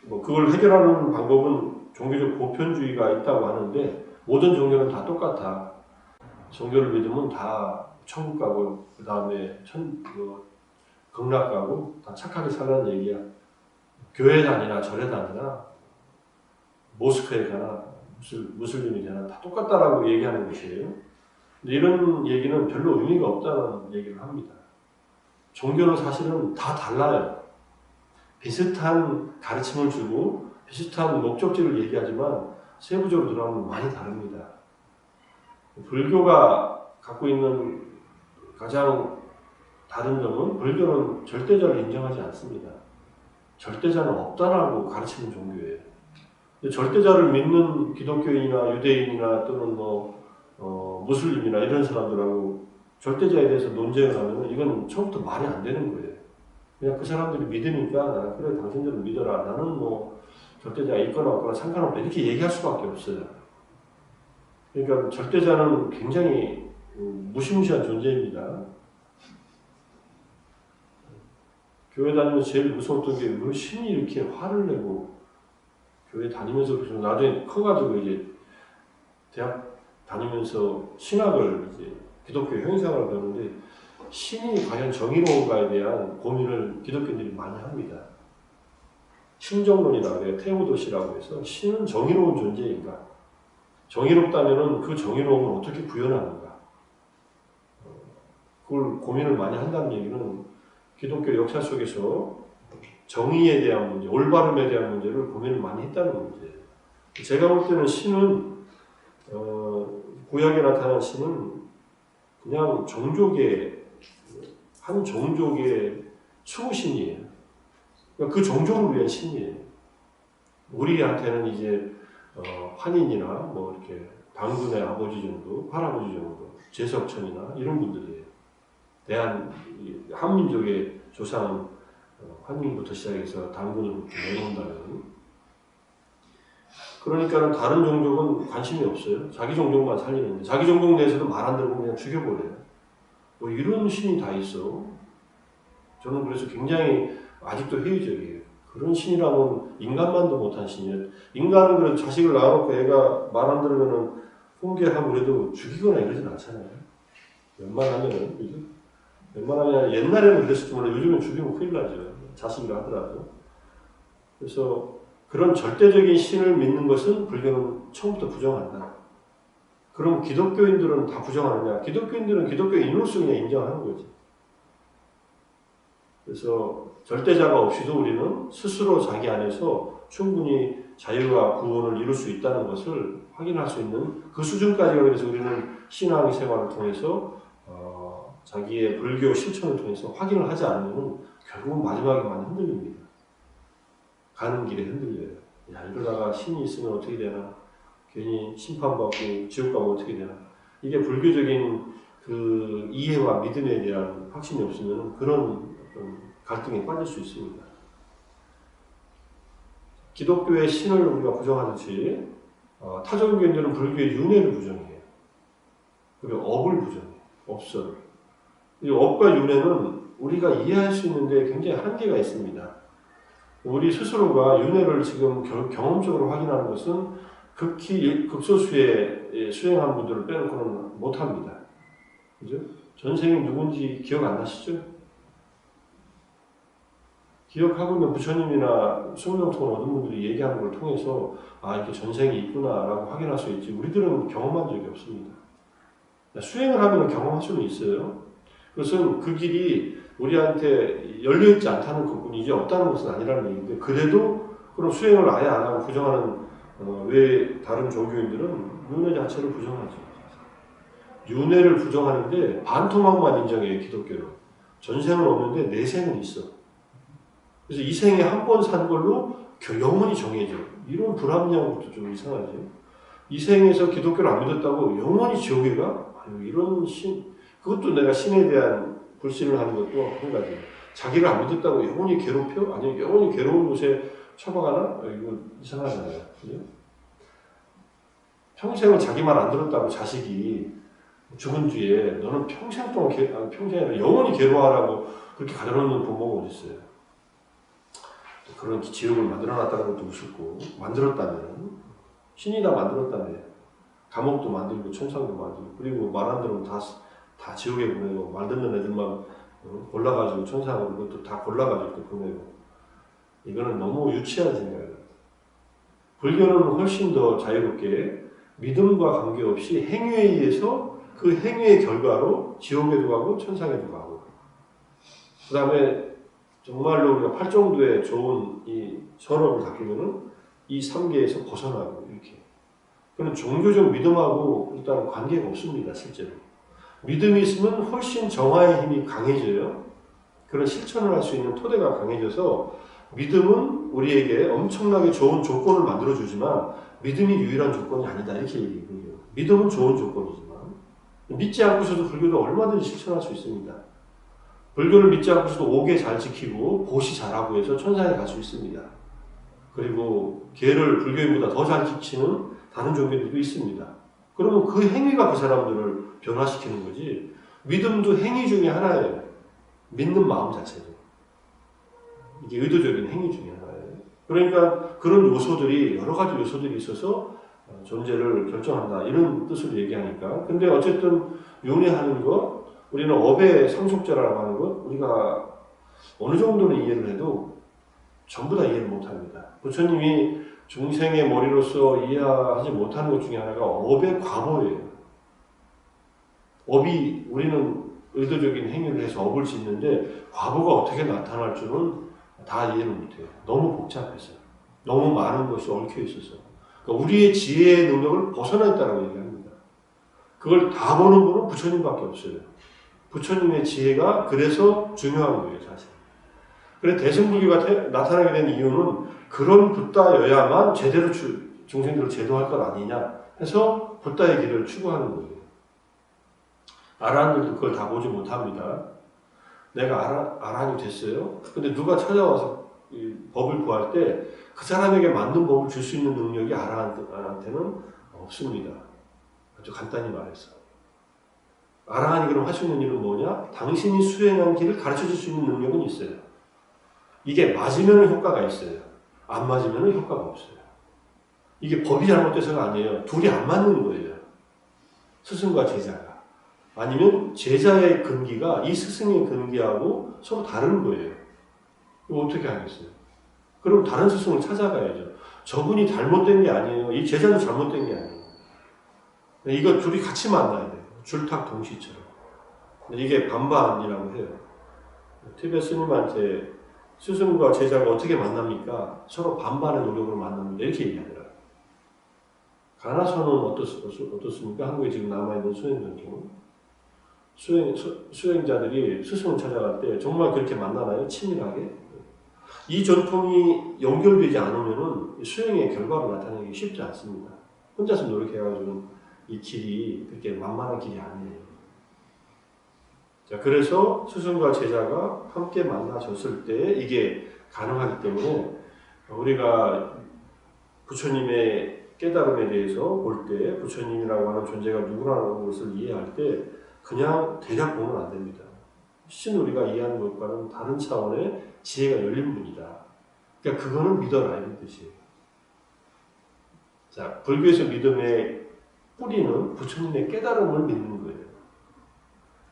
뭐 그걸 해결하는 방법은 종교적 보편주의가 있다고 하는데 모든 종교는 다 똑같아. 종교를 믿으면 다 천국 가고 그 다음에 극락 가고 다 착하게 살라는 얘기야. 교회 다니나 절에 다니나 모스크에 가나 무슬림이 되나 다 똑같다라고 얘기하는 것이에요. 근데 이런 얘기는 별로 의미가 없다는 얘기를 합니다. 종교는 사실은 다 달라요. 비슷한 가르침을 주고 비슷한 목적지를 얘기하지만 세부적으로 들어가면 많이 다릅니다. 불교가 갖고 있는 가장 다른 점은 불교는 절대자를 인정하지 않습니다. 절대자는 없다라고 가르치는 종교예요. 절대자를 믿는 기독교인이나 유대인이나 또는 무슬림이나 이런 사람들하고 절대자에 대해서 논쟁을 하면 이건 처음부터 말이 안 되는 거예요. 그냥 그 사람들이 믿으니까 그래 당신들은 믿어라. 나는 절대자가 있거나 없거나 상관없다. 이렇게 얘기할 수밖에 없어요. 그러니까 절대자는 굉장히 무시무시한 존재입니다. 교회 다니면서 제일 무서웠던 게 왜 신이 이렇게 화를 내고 교회 다니면서 나중에 커가지고 이제 대학 다니면서 신학을 이제 기독교 형이상을 배우는데 신이 과연 정의로운가에 대한 고민을 기독교인들이 많이 합니다. 신정론이라고 해요. 테오도시라고 해서 신은 정의로운 존재인가? 정의롭다면 그 정의로움을 어떻게 구현하는가? 그걸 고민을 많이 한다는 얘기는 기독교 역사 속에서 정의에 대한 문제, 올바름에 대한 문제를 고민을 많이 했다는 문제예요. 제가 볼 때는 신은 구약에 나타난 신은 그냥 한 종족의 수호신이에요. 그러니까 그 종족을 위한 신이에요. 우리한테는 이제 환인이나 이렇게 당군의 아버지 정도, 할아버지 정도, 제석천이나 이런 분들이에요. 한민족의 조상 환인부터 시작해서 당군으로 내려온다면 그러니까 다른 종족은 관심이 없어요. 자기 종족만 살리는데 자기 종족 내에서도 말 안 들으면 그냥 죽여버려요. 이런 신이 다 있어. 저는 그래서 굉장히 아직도 회의적이에요. 그런 신이라면 인간만도 못한 신이에요. 인간은 그래도 자식을 낳아놓고 애가 말 안 들으면 훈계하고 그래도 죽이거나 이러진 않잖아요. 웬만하면은, 그죠? 웬만하면 옛날에는 그랬을지 몰라요. 요즘은 죽이면 큰일 나죠. 자식이라 하더라도. 그래서 그런 절대적인 신을 믿는 것은 불교는 처음부터 부정한다. 그럼 기독교인들은 다 부정하느냐? 기독교인들은 기독교인으로서 그냥 인정하는 거지. 그래서 절대자가 없이도 우리는 스스로 자기 안에서 충분히 자유와 구원을 이룰 수 있다는 것을 확인할 수 있는 그 수준까지가 그래서 우리는 신앙 생활을 통해서 자기의 불교 실천을 통해서 확인을 하지 않으면 결국은 마지막에 많이 흔들립니다. 가는 길에 흔들려요. 야, 이러다가 신이 있으면 어떻게 되나? 괜히 심판받고 지옥 가면 어떻게 되나? 이게 불교적인 그 이해와 믿음에 대한 확신이 없으면 그런 갈등에 빠질 수 있습니다. 기독교의 신을 우리가 부정하듯이 타종교인들은 불교의 윤회를 부정해요. 그리고 업을 부정해요. 업설을. 이 업과 윤회는 우리가 이해할 수 있는데 굉장히 한계가 있습니다. 우리 스스로가 윤회를 지금 경험적으로 확인하는 것은 극히 극소수의 수행한 분들을 빼놓고는 못합니다. 그죠? 전생이 누군지 기억 안 나시죠? 기억하고 있는 부처님이나 수명통을 얻은 분들이 얘기하는 걸 통해서 이렇게 전생이 있구나라고 확인할 수 있지 우리들은 경험한 적이 없습니다. 수행을 하면 경험할 수는 있어요. 그것은 그 길이 우리한테 열려있지 않다는 것뿐이지 없다는 것은 아니라는 얘기인데 그래도 그럼 수행을 아예 안 하고 부정하는 왜 다른 종교인들은 윤회 자체를 부정하죠. 윤회를 부정하는데 반토막만 인정해요. 기독교는. 전생은 없는데 내생은 있어. 그래서 이 생에 한 번 산 걸로 영원히 정해져. 이런 불합리한 것도 좀 이상하지. 이 생에서 기독교를 안 믿었다고 영원히 지옥에 가? 아유, 이런 그것도 내가 신에 대한 불신을 하는 것도 한 가지. 자기를 안 믿었다고 영원히 괴롭혀? 아니면 영원히 괴로운 곳에 처박아나? 이거 이상하잖아요. 그죠? 평생을 자기 말 안 들었다고 자식이 죽은 뒤에 너는 평생 동안 평생이 아니라 영원히 괴로워하라고 그렇게 가져놓는 부모가 어디 있어요? 그런 지옥을 만들어놨다는 것도 우습고, 만들었다면 신이 다 만들었다며 감옥도 만들고 천상도 만들고, 그리고 말 안 들으면 다 지옥에 보내고, 말 듣는 애들만 골라가지고 천상으로 그것도 다 골라가지고 또 보내고, 이거는 너무 유치한 생각이에요. 불교는 훨씬 더 자유롭게 믿음과 관계없이 행위에 의해서 그 행위의 결과로 지옥에도 가고 천상에도 가고, 그 다음에 정말로 우리가 팔정도의 좋은 이 선업을 갖기로는 이 3계에서 벗어나고 이렇게. 그는 종교적 믿음하고 일단 관계가 없습니다, 실제로. 믿음이 있으면 훨씬 정화의 힘이 강해져요. 그런 실천을 할 수 있는 토대가 강해져서 믿음은 우리에게 엄청나게 좋은 조건을 만들어주지만 믿음이 유일한 조건이 아니다, 이렇게 얘기해요. 믿음은 좋은 조건이지만 믿지 않고서도 불교도 얼마든지 실천할 수 있습니다. 불교를 믿지 않고서도 오계 잘 지키고 보시 잘하고 해서 천상에 갈 수 있습니다. 그리고 계를 불교인보다 더 잘 지키는 다른 종교들도 있습니다. 그러면 그 행위가 그 사람들을 변화시키는 거지, 믿음도 행위 중에 하나예요. 믿는 마음 자체죠. 이게 의도적인 행위 중에 하나예요. 그러니까 그런 요소들이, 여러 가지 요소들이 있어서 존재를 결정한다, 이런 뜻으로 얘기하니까. 근데 어쨌든 윤회하는 것, 우리는 업의 상속자라고 하는 것, 우리가 어느 정도는 이해를 해도 전부 다 이해를 못합니다. 부처님이 중생의 머리로서 이해하지 못하는 것 중에 하나가 업의 과보예요. 업이, 우리는 의도적인 행위를 해서 업을 짓는데 과보가 어떻게 나타날 줄은 다 이해를 못해요. 너무 복잡해서, 너무 많은 것이 얽혀 있어서. 그러니까 우리의 지혜의 능력을 벗어나 있다고 얘기합니다. 그걸 다 보는 분은 부처님밖에 없어요. 부처님의 지혜가 그래서 중요한 거예요, 사실. 그래서 대승불교가 나타나게 된 이유는 그런 붓다여야만 제대로 중생들을 제도할 것 아니냐 해서 붓다의 길을 추구하는 거예요. 아라한들도 그걸 다 보지 못합니다. 내가 아라한이 됐어요. 근데 누가 찾아와서 이 법을 구할 때 그 사람에게 맞는 법을 줄 수 있는 능력이 아라한테는 없습니다. 아주 간단히 말해서. 아라한이 그럼 할 수 있는 일은 뭐냐? 당신이 수행한 길을 가르쳐 줄 수 있는 능력은 있어요. 이게 맞으면 효과가 있어요. 안 맞으면 효과가 없어요. 이게 법이 잘못돼서가 아니에요. 둘이 안 맞는 거예요. 스승과 제자가. 아니면 제자의 근기가 이 스승의 근기하고 서로 다른 거예요. 이거 어떻게 하겠어요? 그럼 다른 스승을 찾아가야죠. 저분이 잘못된 게 아니에요. 이 제자도 잘못된 게 아니에요. 이거 둘이 같이 만나야 돼요. 줄탁 동시처럼. 이게 반반이라고 해요. 티베 스님한테 스승과 제자가 어떻게 만납니까? 서로 반반의 노력으로 만납니다. 이렇게 얘기하더라고요. 가나서는 어떻습니까? 한국에 지금 남아있는 수행 전통. 수행자들이 스승을 찾아갈 때 정말 그렇게 만나나요? 치밀하게? 이 전통이 연결되지 않으면 수행의 결과로 나타내기 쉽지 않습니다. 혼자서 노력해가지고 이 길이 그렇게 만만한 길이 아니에요. 자, 그래서 스승과 제자가 함께 만나졌을 때 이게 가능하기 때문에 우리가 부처님의 깨달음에 대해서 볼 때 부처님이라고 하는 존재가 누구라는 것을 이해할 때 그냥 대략 보면 안 됩니다. 훨씬 우리가 이해하는 것과는 다른 차원의 지혜가 열린 분이다. 그러니까 그거는 믿어라, 이런 뜻이에요. 자, 불교에서 믿음의 뿌리는 부처님의 깨달음을 믿는 거예요.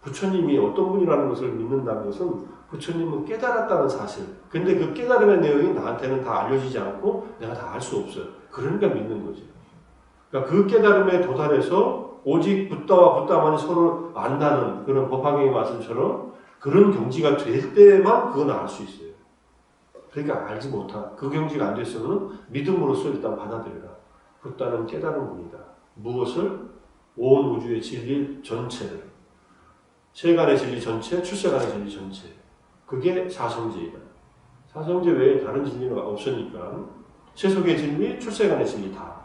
부처님이 어떤 분이라는 것을 믿는다는 것은 부처님은 깨달았다는 사실. 근데 그 깨달음의 내용이 나한테는 다 알려지지 않고 내가 다 알 수 없어요. 그러니까 믿는 거죠. 그러니까 그 깨달음에 도달해서 오직 붓다와 붓다만이 서로 안다는 그런 법화경의 말씀처럼 그런 경지가 될 때만 그건 알 수 있어요. 그러니까 알지 못한, 그 경지가 안 됐으면 믿음으로써 일단 받아들여라. 붓다는 깨달은 분이다. 무엇을? 온 우주의 진리 전체를. 세간의 진리 전체, 출세간의 진리 전체. 그게 사성제이다. 사성제 외에 다른 진리가 없으니까 세속의 진리, 출세간의 진리 다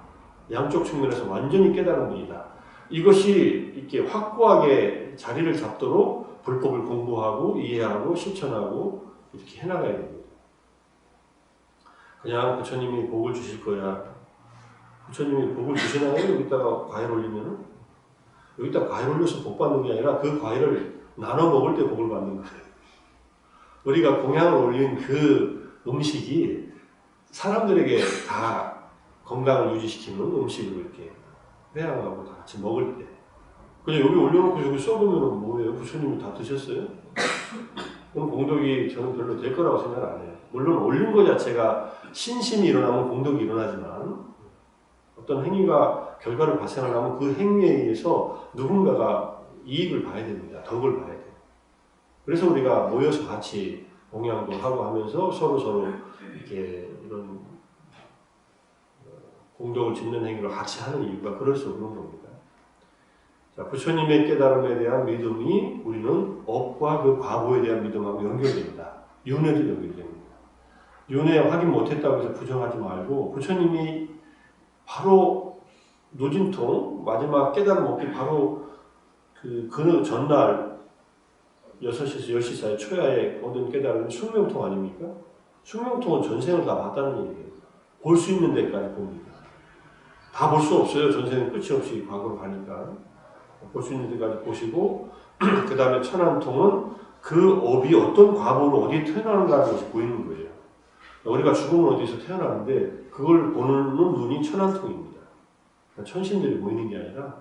양쪽 측면에서 완전히 깨달은 분이다. 이것이 이렇게 확고하게 자리를 잡도록 불법을 공부하고 이해하고 실천하고 이렇게 해나가야 됩니다. 그냥 부처님이 복을 주실 거야. 부처님이 복을 주시나요? 여기다가 과일 올리면은? 여기다 과일 올려서 복 받는 게 아니라 그 과일을 나눠 먹을 때 복을 받는 거예요. 우리가 공양을 올린 그 음식이 사람들에게 다 건강을 유지시키는 음식으로 이렇게 회양하고 다 같이 먹을 때. 그냥 여기 올려놓고 여기 써보면 뭐예요? 부처님이 다 드셨어요? 그럼 공덕이 저는 별로 될 거라고 생각 안 해요. 물론 올린 것 자체가 신심이 일어나면 공덕이 일어나지만 어떤 행위가 결과를 발생하려면 그 행위에 의해서 누군가가 이익을 봐야 됩니다. 덕을 봐야 돼요. 그래서 우리가 모여서 같이 공양도 하고 하면서 서로 이렇게 이런 공덕을 짓는 행위를 같이 하는 이유가 그래서 그런 겁니다. 자, 부처님의 깨달음에 대한 믿음이 우리는 업과 그 과보에 대한 믿음하고 연결됩니다. 윤회도 연결됩니다. 윤회 확인 못했다고 해서 부정하지 말고 부처님이 바로 노진통 마지막 깨달음 얻기 바로 그 전날 6시에서 10시 사이 초야에 얻은 깨달음은 숙명통 아닙니까? 숙명통은 전생을 다 봤다는 얘기예요. 볼 수 있는 데까지 봅니다. 다 볼 수 없어요. 전생은 끝이 없이 과거로 가니까. 볼 수 있는 데까지 보시고 그 다음에 천안통은 그 업이 어떤 과보로 어디에 태어나는가는 것이 보이는 거예요. 우리가 죽으면 어디서 태어나는데 그걸 보는 눈이 천안통입니다. 천신들이 보이는 게 아니라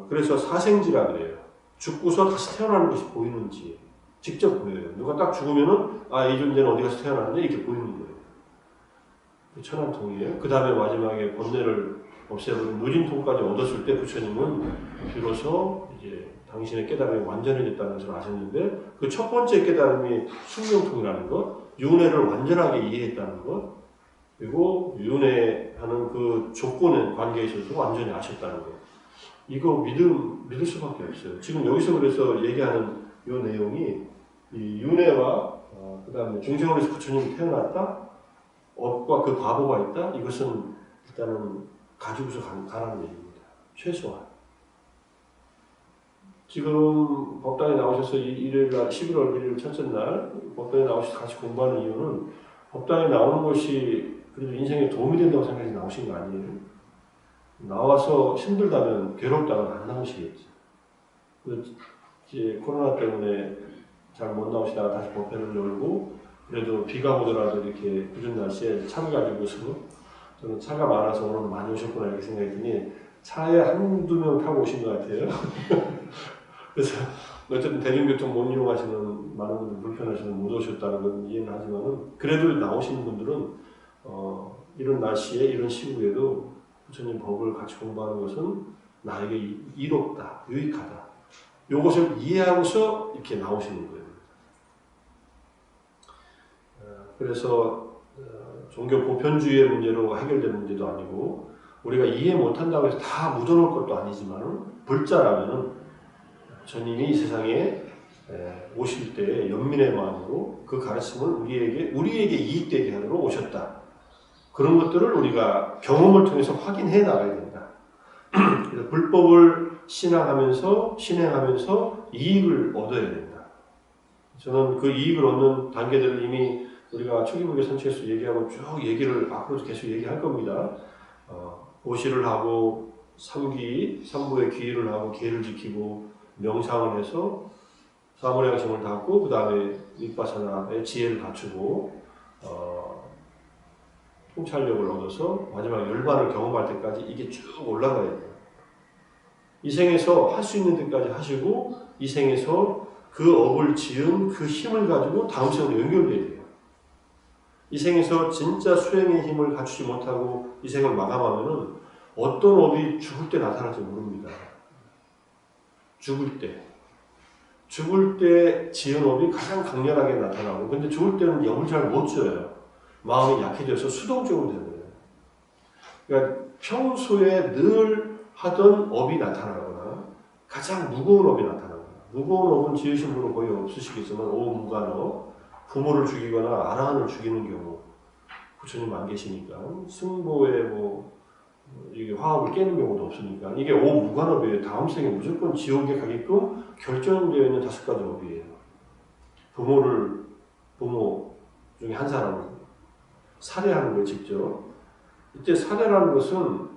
그래서 사생지라 그래요. 죽고서 다시 태어나는 것이 보이는지 직접 보여요. 누가 딱 죽으면은 이 존재는 어디 가서 태어났는데 이렇게 보이는 거예요. 천안통이에요. 그 다음에 마지막에 번뇌를 없애버린 누진통까지 얻었을 때 부처님은 비로소 이제 당신의 깨달음이 완전해졌다는 것을 아셨는데 그 첫 번째 깨달음이 숙명통이라는 것, 윤회를 완전하게 이해했다는 것, 그리고 윤회하는 그 조건의 관계에 있어서 완전히 아셨다는 것. 이거 믿을 수밖에 없어요. 지금 여기서 그래서 얘기하는 이 내용이 이 윤회와 그 다음에 중생으로서 부처님이 태어났다, 업과 그 과보가 있다. 이것은 일단은 가지고서 가라는 얘기입니다. 최소한. 지금 법당에 나오셔서 일요일날 11월 1일 첫째 날 법당에 나오셔서 같이 공부하는 이유는 법당에 나오는 것이 그래도 인생에 도움이 된다고 생각해서 나오신 거 아니에요? 나와서 힘들다면 괴롭다면 안 나오시겠지. 이제 코로나 때문에 잘 못 나오시다가 다시 법회를 열고 그래도 비가 오더라도 이렇게 굳은 날씨에 차를 가지고서 저는 차가 많아서 오늘 많이 오셨구나 이렇게 생각했더니 차에 한두 명 타고 오신 것 같아요. 그래서 어쨌든 대중교통 못 이용하시는 많은 분들 불편하셔서 못 오셨다는 건 이해는 하지만은 그래도 나오시는 분들은 이런 날씨에 이런 시국에도 부처님 법을 같이 공부하는 것은 나에게 이롭다, 유익하다. 이것을 이해하고서 이렇게 나오시는 거예요. 그래서 종교 보편주의의 문제로 해결된 문제도 아니고 우리가 이해 못한다고 해서 다 묻어놓을 것도 아니지만 불자라면은 주님이 이 세상에 오실 때 연민의 마음으로 그 가르침을 우리에게 이익되게 하도록 오셨다. 그런 것들을 우리가 경험을 통해서 확인해 나가야 된다. 그래서 불법을 신앙하면서 신행하면서 이익을 얻어야 된다. 저는 그 이익을 얻는 단계들을 이미 우리가 초기부교 산책에서 얘기하고 쭉 얘기를 앞으로도 계속 얘기할 겁니다. 보시를 하고 삼부의 귀의를 하고 계를 지키고 명상을 해서 사무량심을 닦고 그 다음에 윗바사나의 지혜를 갖추고 통찰력을 얻어서 마지막 열반을 경험할 때까지 이게 쭉 올라가야 돼요. 이 생에서 할 수 있는 데까지 하시고 이 생에서 그 업을 지은 그 힘을 가지고 다음 생으로 연결돼야 돼요. 이 생에서 진짜 수행의 힘을 갖추지 못하고 이 생을 마감하면은 어떤 업이 죽을 때 나타날지 모릅니다. 죽을 때 지은 업이 가장 강렬하게 나타나고 근데 죽을 때는 업을 잘 못 지어요. 마음이 약해져서 수동적으로 되는 거예요. 그러니까 평소에 늘 하던 업이 나타나거나 가장 무거운 업이 나타나거나 무거운 업은 지으신 분은 거의 없으시겠지만 오무간업 부모를 죽이거나 아랑을 죽이는 경우 부처님 안 계시니까 승보에 이게 화합을 깨는 경우도 없으니까 이게 오무관업이에요. 다음 생에 무조건 지옥에 가게끔 결정되어 있는 5가지 업이에요. 부모 중에 한 사람을 살해하는 거예요, 직접. 이때 살해라는 것은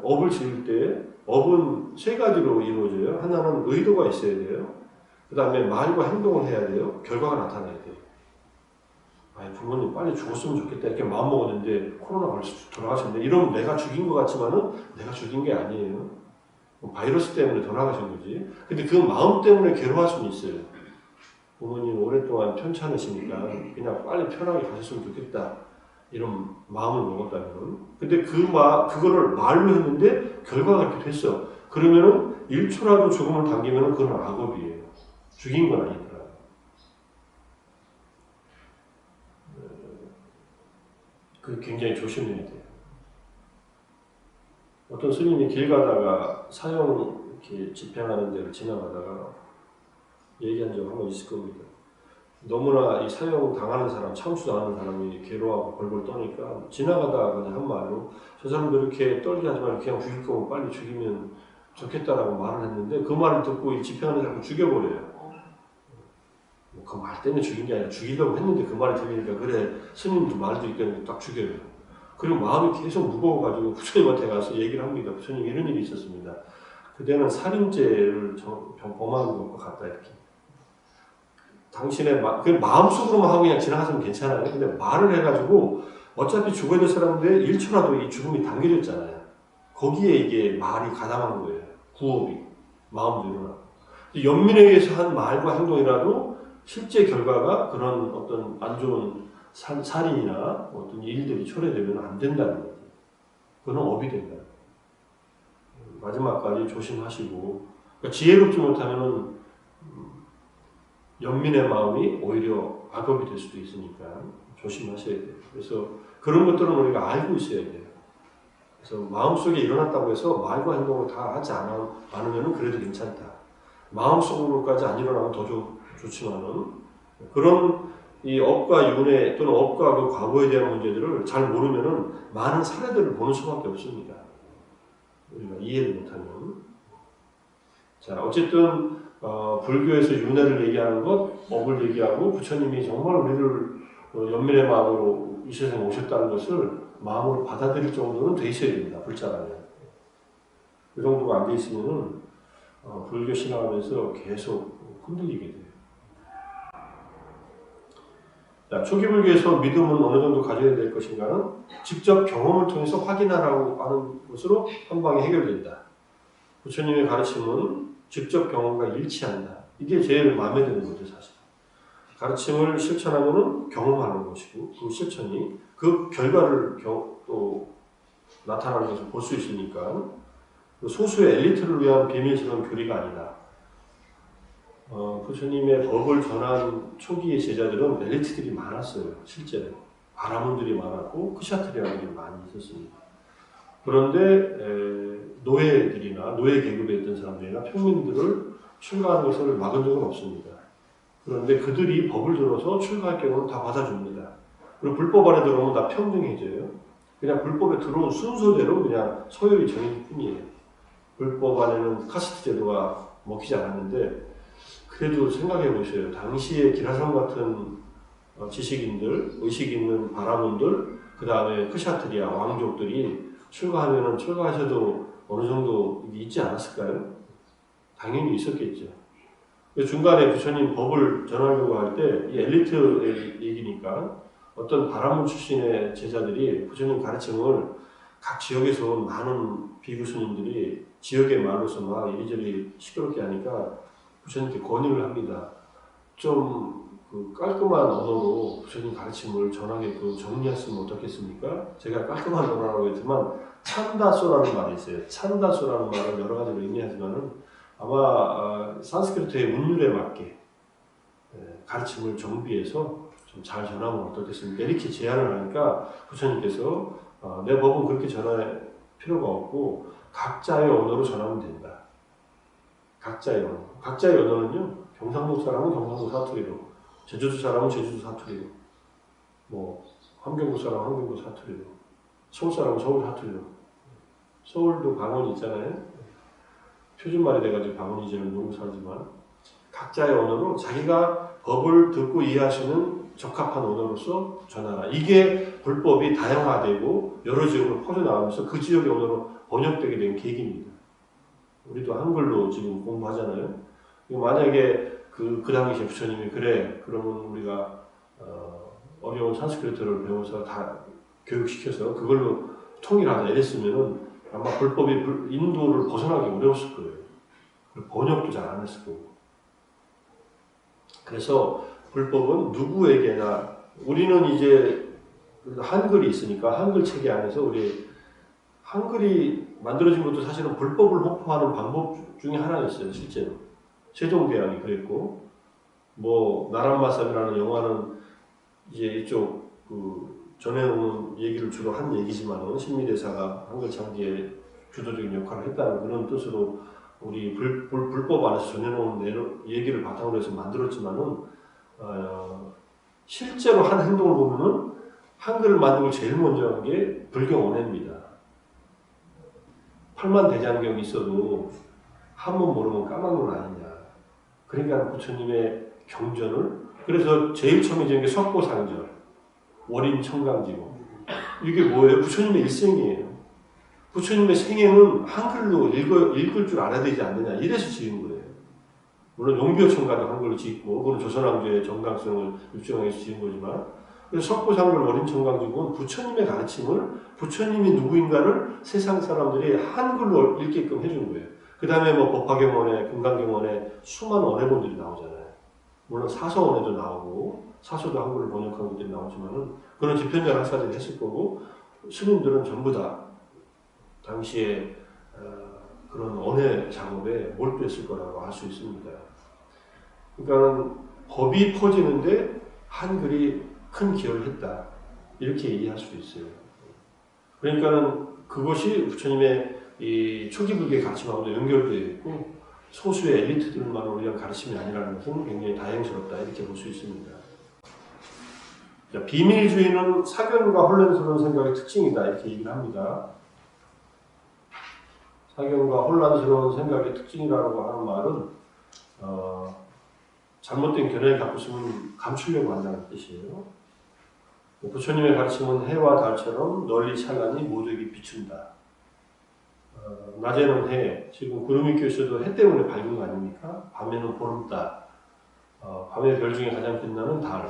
업을 지을 때 업은 3가지로 이루어져요. 하나는 의도가 있어야 돼요. 그 다음에 말과 행동을 해야 돼요. 결과가 나타나야 돼요. 부모님 빨리 죽었으면 좋겠다 이렇게 마음먹었는데 코로나 걸려서 돌아가셨는데 이러면 내가 죽인 것 같지만은 내가 죽인 게 아니에요. 바이러스 때문에 돌아가신 거지. 근데 그 마음 때문에 괴로워할 수는 있어요. 부모님 오랫동안 편찮으시니까 그냥 빨리 편하게 가셨으면 좋겠다 이런 마음을 먹었다면, 근데 그거를 말로 했는데 결과가 그렇게 됐어. 그러면은 1초라도 죽음을 당기면은 그건 악업이에요. 죽인 건 아니더라. 그 굉장히 조심해야 돼요. 어떤 스님이 길 가다가 사형 이렇게 집행하는 데를 지나가다가 얘기한 적 한 번 있을 겁니다. 너무나 이 사형 당하는 사람, 참수당하는 사람이 괴로워하고 벌벌 떠니까 지나가다가 그냥 한 말로 저 사람들 이렇게 떨게 하지 말고 그냥 죽일 거면 빨리 죽이면 좋겠다라고 말을 했는데 그 말을 듣고 이 집행하는 사람을 죽여버려요. 그 말 때문에 죽인 게 아니라 죽이려고 했는데 그 말이 들리니까 그래 스님도 말도 있겠는데 딱 죽여요. 그리고 마음이 계속 무거워가지고 부처님한테 가서 얘기를 합니다. 부처님 이런 일이 있었습니다. 그때는 살인죄를 범한 것과 같다 이렇게. 당신의 그 마음속으로만 하고 그냥 지나갔으면 괜찮아요. 근데 말을 해가지고 어차피 죽어야 될 사람인데 1초라도 이 죽음이 당겨졌잖아요. 거기에 이게 말이 가담한 거예요. 구업이 마음대로나. 연민에 의해서 한 말과 행동이라도 실제 결과가 그런 어떤 안 좋은 살인이나 어떤 일들이 초래되면 안 된다는 거죠. 그건 업이 된다. 마지막까지 조심하시고, 그러니까 지혜롭지 못하면은 연민의 마음이 오히려 악업이 될 수도 있으니까 조심하셔야 돼요. 그래서 그런 것들은 우리가 알고 있어야 돼요. 그래서 마음속에 일어났다고 해서 말과 행동을 다 하지 않으면 그래도 괜찮다. 마음속으로까지 안 일어나면 더 좋지만은 그런 이 업과 윤회 또는 업과 그 과거에 대한 문제들을 잘 모르면은 많은 사례들을 보는 수밖에 없습니다. 우리가 이해를 못하면. 자, 어쨌든 불교에서 윤회를 얘기하는 것, 업을 얘기하고 부처님이 정말 우리를 연민의 마음으로 이 세상에 오셨다는 것을 마음으로 받아들일 정도는 돼 있어야 됩니다. 불자라면. 그 정도가 안 돼 있으면은 불교 신앙하면서 계속 흔들리게 돼요. 자, 초기 불교에서 믿음은 어느 정도 가져야 될 것인가는 직접 경험을 통해서 확인하라고 하는 것으로 한 방에 해결된다. 부처님의 가르침은 직접 경험과 일치한다. 이게 제일 마음에 드는 거죠, 사실. 가르침을 실천하면은 경험하는 것이고, 그 실천이 그 결과를 또 나타나는 것을 볼 수 있으니까 소수의 엘리트를 위한 비밀스러운 교리가 아니다. 부처님의 법을 전한 초기의 제자들은 엘리트들이 많았어요, 실제로. 바라문들이 많았고, 크샤트리아들이 많이 있었습니다. 그런데 노예들이나 노예 계급에 있던 사람들이나 평민들을 출가하는 것을 막은 적은 없습니다. 그런데 그들이 법을 들어서 출가할 경우는 다 받아줍니다. 그리고 불법 안에 들어오면 다 평등해져요. 그냥 불법에 들어온 순서대로 그냥 서열이 정해질 뿐이에요. 불법 안에는 카스트 제도가 먹히지 않았는데, 그래도 생각해 보세요. 당시에 기라성 같은 지식인들, 의식 있는 바라문들, 그 다음에 크샤트리아 왕족들이 출가하면은 출가하셔도 어느 정도 있지 않았을까요? 당연히 있었겠죠. 중간에 부처님 법을 전하려고 할 때 이 엘리트 얘기니까 어떤 바라문 출신의 제자들이 부처님 가르침을 각 지역에서 온 많은 비구스님들이 지역의 말로서 막 이리저리 시끄럽게 하니까 부처님께 건의를 합니다. 좀 그 깔끔한 언어로 부처님 가르침을 전하게끔 정리했으면 어떻겠습니까? 제가 깔끔한 언어라고 했지만 찬다소라는 말이 있어요. 찬다소라는 말은 여러 가지로 의미하지만은 아마 산스크리트의 운율에 맞게 가르침을 정비해서 좀 잘 전하면 어떻겠습니까? 이렇게 제안을 하니까 부처님께서 내 법은 그렇게 전할 필요가 없고 각자의 언어로 전하면 된다. 각자의 언어. 각자의 언어는요, 경상도 사람은 경상도 사투리로, 제주도 사람은 제주도 사투리고, 뭐 함경도 사람은 함경도 사투리고, 서울 사람은 서울 사투리고, 서울도 방언이 있잖아요. 표준말이 돼가지고 방언이 이제는 너무 살지만 각자의 언어로 자기가 법을 듣고 이해할 수 있는 적합한 언어로서 전하라. 이게 불법이 다양화되고 여러 지역으로 퍼져나가면서 그 지역의 언어로 번역되게 된 계기입니다. 우리도 한글로 지금 공부하잖아요. 만약에 그 당시에 부처님이 그래 그러면 우리가 어려운 산스크리트를 배워서 다 교육시켜서 그걸로 통일하자 이랬으면은 아마 불법이 인도를 벗어나기 어려웠을 거예요. 번역도 잘 안 했을 거고. 그래서 불법은 누구에게나, 우리는 이제 한글이 있으니까 한글 체계 안에서 우리 한글이 만들어진 것도 사실은 불법을 확보하는 방법 중에 하나였어요. 실제로 세종대왕이 그랬고, 뭐 나란마삼이라는 영화는 이제 이쪽 전해오는 얘기를 주로 한 얘기지만은 신미대사가 한글 창제에 주도적인 역할을 했다는 그런 뜻으로 우리 불법 안에서 전해놓은 얘기를 바탕으로 해서 만들었지만은 실제로 한 행동을 보면은 한글을 만들고 제일 먼저 한 게 불경원해입니다. 팔만대장경이 있어도 한문 모르면 까막눈 아니냐. 그러니까 부처님의 경전을, 그래서 제일 처음에 지은 게 석고상절, 월인청강지고. 이게 뭐예요? 부처님의 일생이에요. 부처님의 생애는 한글로 읽을 줄 알아야 되지 않느냐. 이래서 지은 거예요. 물론 용비어천가도 한글로 짓고, 그건 조선왕조의 정당성을 입증하기 위해서 지은 거지만, 그래서 석고상절, 월인청강지고는 부처님의 가르침을, 부처님이 누구인가를 세상 사람들이 한글로 읽게끔 해준 거예요. 그 다음에 뭐 법화경원에, 금강경원에 수많은 언해본들이 나오잖아요. 물론 사서언해도 나오고, 사서도 한글로 번역한 것들이 나오지만은, 그런 집현전 학사들이 했을 거고, 스님들은 전부 다 당시에 그런 언해 작업에 몰두했을 거라고 할 수 있습니다. 그러니까 법이 퍼지는데 한글이 큰 기여를 했다. 이렇게 이해할 수도 있어요. 그러니까는 그것이 부처님의 이 초기불교의 가르침하고도 연결되어 있고, 소수의 엘리트들만 우리가 가르침이 아니라는 것은 굉장히 다행스럽다. 이렇게 볼 수 있습니다. 자, 비밀주의는 사견과 혼란스러운 생각의 특징이다. 이렇게 얘기를 합니다. 사견과 혼란스러운 생각의 특징이라고 하는 말은 잘못된 견해를 갖고 있으면 감추려고 한다는 뜻이에요. 부처님의 가르침은 해와 달처럼 널리 찬란히 모두에게 비춘다. 낮에는 해, 지금 구름이 껴있어도 해 때문에 밝은 거 아닙니까? 밤에는 보름달, 밤의 별 중에 가장 빛나는 달,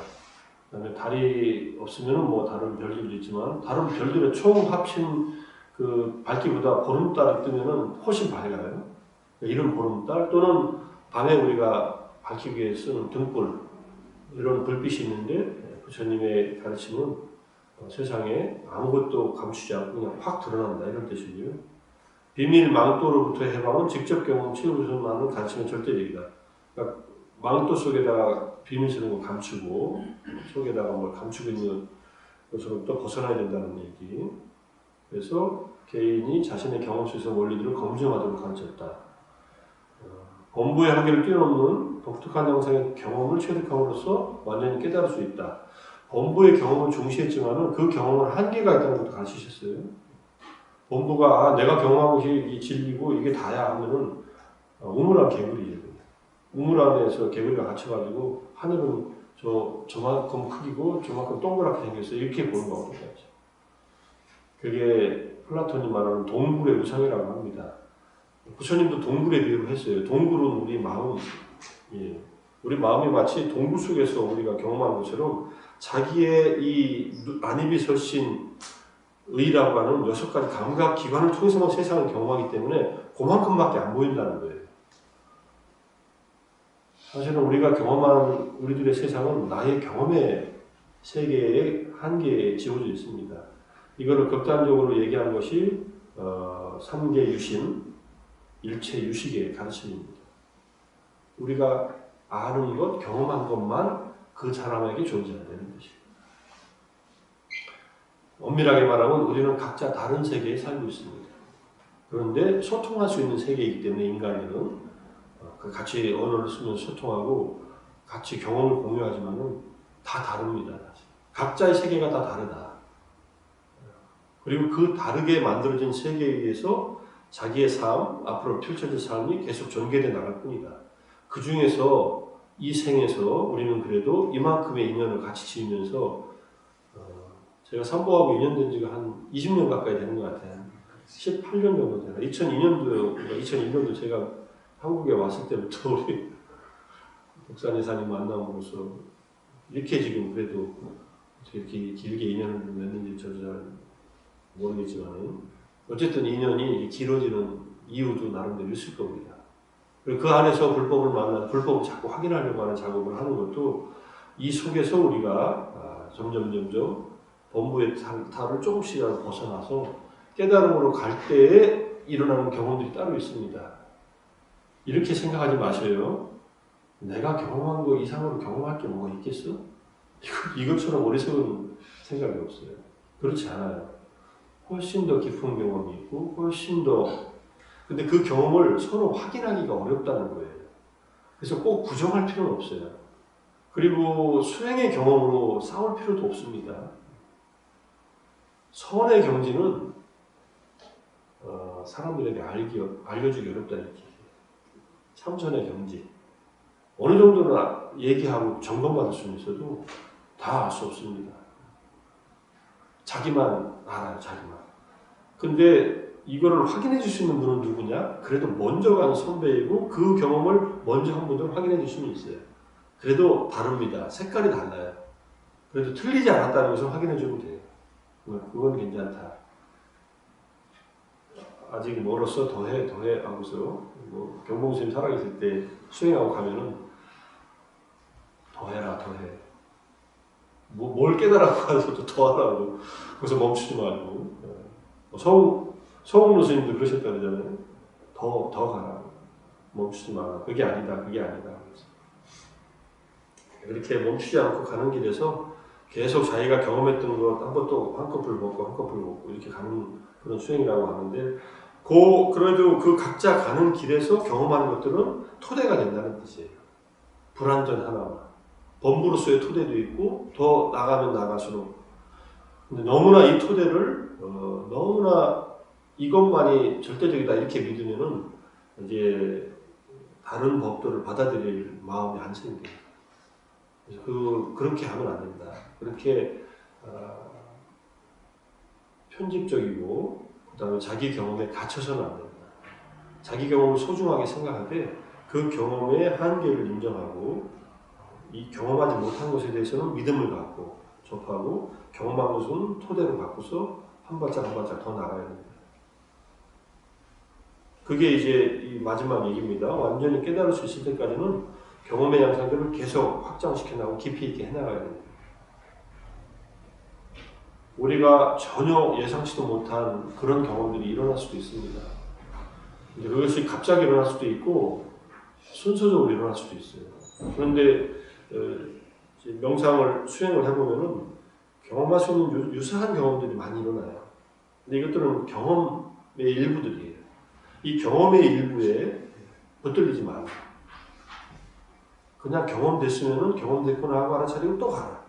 그 다음에 달이 없으면 뭐 다른 별들도 있지만, 다른 별들의 총 합친 그 밝기보다 보름달이 뜨면은 훨씬 밝아요. 이런 보름달, 또는 밤에 우리가 밝히기 위해 쓰는 등불, 이런 불빛이 있는데, 부처님의 가르침은 세상에 아무것도 감추지 않고 그냥 확 드러난다. 이런 뜻이고요. 비밀 망토로부터 해방은 직접 경험 체험으로만은 가르침의 절대적이다. 그러니까 망토 속에다가 비밀스러운 거 감추고 속에다가 뭘 감추고 있는 것으로부터 벗어나야 된다는 얘기. 그래서 개인이 자신의 경험 속에서 원리들을 검증하도록 가르쳤다. 범부의 한계를 뛰어넘는 독특한 형상의 경험을 체득함으로써 완전히 깨달을 수 있다. 범부의 경험을 중시했지만은 그 경험은 한계가 있다는 것도 가르치셨어요. 범부가 내가 경험한 것이 진리고 이게 다야 하면은 우물안 개구리예요. 우물 안에서 개구리가 갇혀가지고 하늘은 저만큼 크기고 저만큼 동그랗게 생겼어요. 이렇게 보는 거하고 똑같죠. 그게 플라톤이 말하는 동굴의 우상이라고 합니다. 부처님도 동굴에 비유를 했어요. 동굴은 우리 마음, 우리 마음이 마치 동굴 속에서 우리가 경험한 것처럼 자기의 이 안입이 설신 의라고 하는 6가지 감각 기관을 통해서만 세상을 경험하기 때문에 그만큼밖에 안 보인다는 거예요. 사실은 우리가 경험한 우리들의 세상은 나의 경험의 세계의 한계에 지워져 있습니다. 이거를 극단적으로 얘기한 것이 삼계 유신, 일체 유식의 가르침입니다. 우리가 아는 것, 경험한 것만 그 사람에게 존재한다는 것입니다. 엄밀하게 말하면 우리는 각자 다른 세계에 살고 있습니다. 그런데 소통할 수 있는 세계이기 때문에 인간은 같이 언어를 쓰면서 소통하고 같이 경험을 공유하지만은 다 다릅니다. 각자의 세계가 다 다르다. 그리고 그 다르게 만들어진 세계에 의해서 자기의 삶, 앞으로 펼쳐질 삶이 계속 전개돼 나갈 뿐이다. 그 중에서 이 생에서 우리는 그래도 이만큼의 인연을 같이 지으면서 제가 산보하고 인연된 지가 한 20년 가까이 되는 것 같아요. 18년 정도 되나. 2002년도 제가 한국에 왔을 때부터 우리 독산 이사님 만남으로써 이렇게 지금 그래도 이렇게 길게 인연을 맺는지 저도 잘 모르겠지만 어쨌든 인연이 길어지는 이유도 나름대로 있을 겁니다. 그리고 그 안에서 불법을 자꾸 확인하려고 하는 작업을 하는 것도 이 속에서 우리가 점점 범부의 탈을 조금씩이라도 벗어나서 깨달음으로 갈 때에 일어나는 경험들이 따로 있습니다. 이렇게 생각하지 마셔요. 내가 경험한 거 이상으로 경험할 게 뭐가 있겠어? 이것처럼 어리석은 생각이 없어요. 그렇지 않아요. 훨씬 더 깊은 경험이 있고 근데 그 경험을 서로 확인하기가 어렵다는 거예요. 그래서 꼭 부정할 필요는 없어요. 그리고 수행의 경험으로 싸울 필요도 없습니다. 선의 경지는 사람들에게 알려주기 어렵다 이렇게. 참선의 경지. 어느 정도는 얘기하고 점검받을 수는 있어도 다 알 수 없습니다. 자기만 알아요, 자기만. 근데 이거를 확인해 줄 수 있는 분은 누구냐? 그래도 먼저 간 선배이고 그 경험을 먼저 한 분들 확인해 줄 수는 있어요. 그래도 다릅니다. 색깔이 달라요. 그래도 틀리지 않았다는 것을 확인해 주면 돼요. 그건 괜찮다. 아직 멀었어, 더해 하고서 경봉 스님 살아계실 때 수행하고 가면은 더해라, 더해. 뭘 깨달았고 가서도 더 하라고. 그래서 멈추지 말고. 서웅로 스님도 그러셨다 그러잖아요. 더 가라. 멈추지 마라. 그게 아니다. 그렇게 멈추지 않고 가는 길에서 계속 자기가 경험했던 것 한꺼풀 먹고 이렇게 가는 그런 수행이라고 하는데 그래도 그 각자 가는 길에서 경험하는 것들은 토대가 된다는 뜻이에요. 불완전 하나만. 범부로서의 토대도 있고 더 나가면 나갈수록 근데 너무나 이 토대를 너무나 이것만이 절대적이다 이렇게 믿으면은 이제 다른 법들을 받아들일 마음이 안 생겨요. 그래서 그렇게 하면 안 된다. 그렇게 편집적이고 그다음에 자기 경험에 갇혀서는 안 된다. 자기 경험을 소중하게 생각하되 그 경험의 한계를 인정하고 이 경험하지 못한 것에 대해서는 믿음을 갖고 접하고 경험한 것은 토대로 갖고서 한 발짝 더 나가야 됩니다. 그게 이제 이 마지막 얘기입니다. 완전히 깨달을 수 있을 때까지는 경험의 양상들을 계속 확장시켜 나가고 깊이 있게 해나가야 됩니다. 우리가 전혀 예상치도 못한 그런 경험들이 일어날 수도 있습니다. 이제 그것이 갑자기 일어날 수도 있고 순서적으로 일어날 수도 있어요. 그런데 명상을 수행을 해보면은 경험할 수 있는 유사한 경험들이 많이 일어나요. 근데 이것들은 경험의 일부들이에요. 이 경험의 일부에 붙들리지 마라. 그냥 경험됐으면은 경험됐구나 하고 알아차리고 또 가.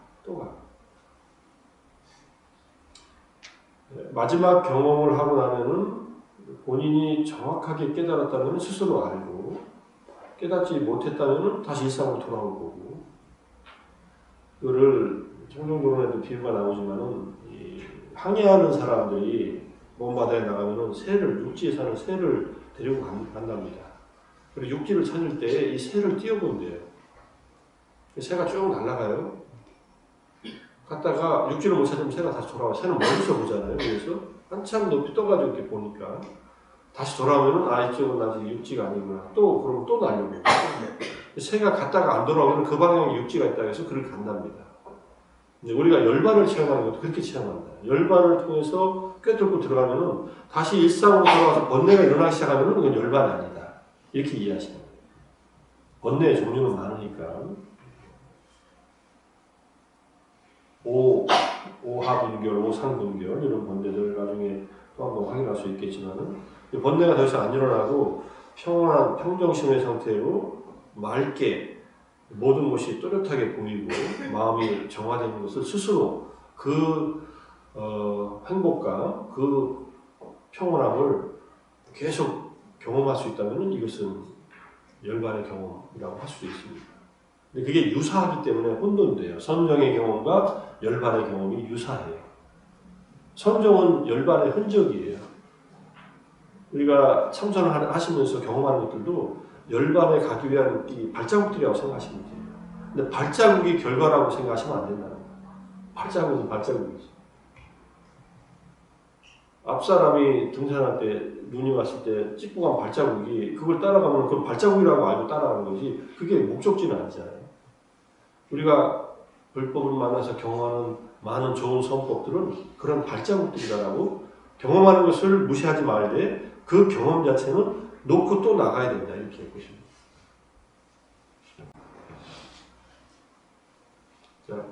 마지막 경험을 하고 나면은 본인이 정확하게 깨달았다면 스스로 알고 깨닫지 못했다면 다시 일상으로 돌아올 거고 그거를 청정도론에도 비유가 나오지만은 항해하는 사람들이 먼 바다에 나가면은 육지에 사는 새를 데리고 간답니다. 그리고 육지를 찾을 때 이 새를 띄워본대요. 새가 쭉 날아가요. 갔다가 육지를 못 찾으면 새가 다시 돌아와. 새는 멀리서 보잖아요. 그래서 한참 높이 떠가지고 이렇게 보니까 다시 돌아오면은 이쪽은 아직 육지가 아니구나. 그럼 또 날려보고. 새가 갔다가 안 돌아오면 그 방향에 육지가 있다고 해서 그를 간답니다. 이제 우리가 열반을 체험하는 것도 그렇게 체험한다. 열반을 통해서 꿰뚫고 들어가면은 다시 일상으로 돌아와서 번뇌가 일어나기 시작하면은 그건 열반이 아니다. 이렇게 이해하시는 거예요. 번뇌의 종류는 많으니까. 오하분결, 오상분결 이런 번뇌들 나중에 또 한번 확인할 수 있겠지만은 번뇌가 더 이상 안 일어나고 평온한 평정심의 상태로 맑게 모든 것이 또렷하게 보이고 마음이 정화되는 것을 스스로 그 행복과 그 평온함을 계속 경험할 수 있다면 이것은 열반의 경험이라고 할 수도 있습니다. 근데 그게 유사하기 때문에 혼돈돼요. 선정의 경험과 열반의 경험이 유사해요. 선정은 열반의 흔적이에요. 우리가 참선을 하시면서 경험하는 것들도 열반에 가기 위한 이 발자국들이라고 생각하시면 돼요. 근데 발자국이 결과라고 생각하시면 안 된다는 거예요. 발자국은 발자국이지. 앞사람이 등산할 때 눈이 왔을 때 찍고 간 발자국이 그걸 따라가면 그 발자국이라고 알고 따라가는 거지 그게 목적지는 아니잖아요. 우리가 불법을 만나서 경험하는 많은 좋은 선법들은 그런 발자국들이라고 경험하는 것을 무시하지 말되 그 경험 자체는 놓고 또 나가야 된다 이렇게 보십니다. 자,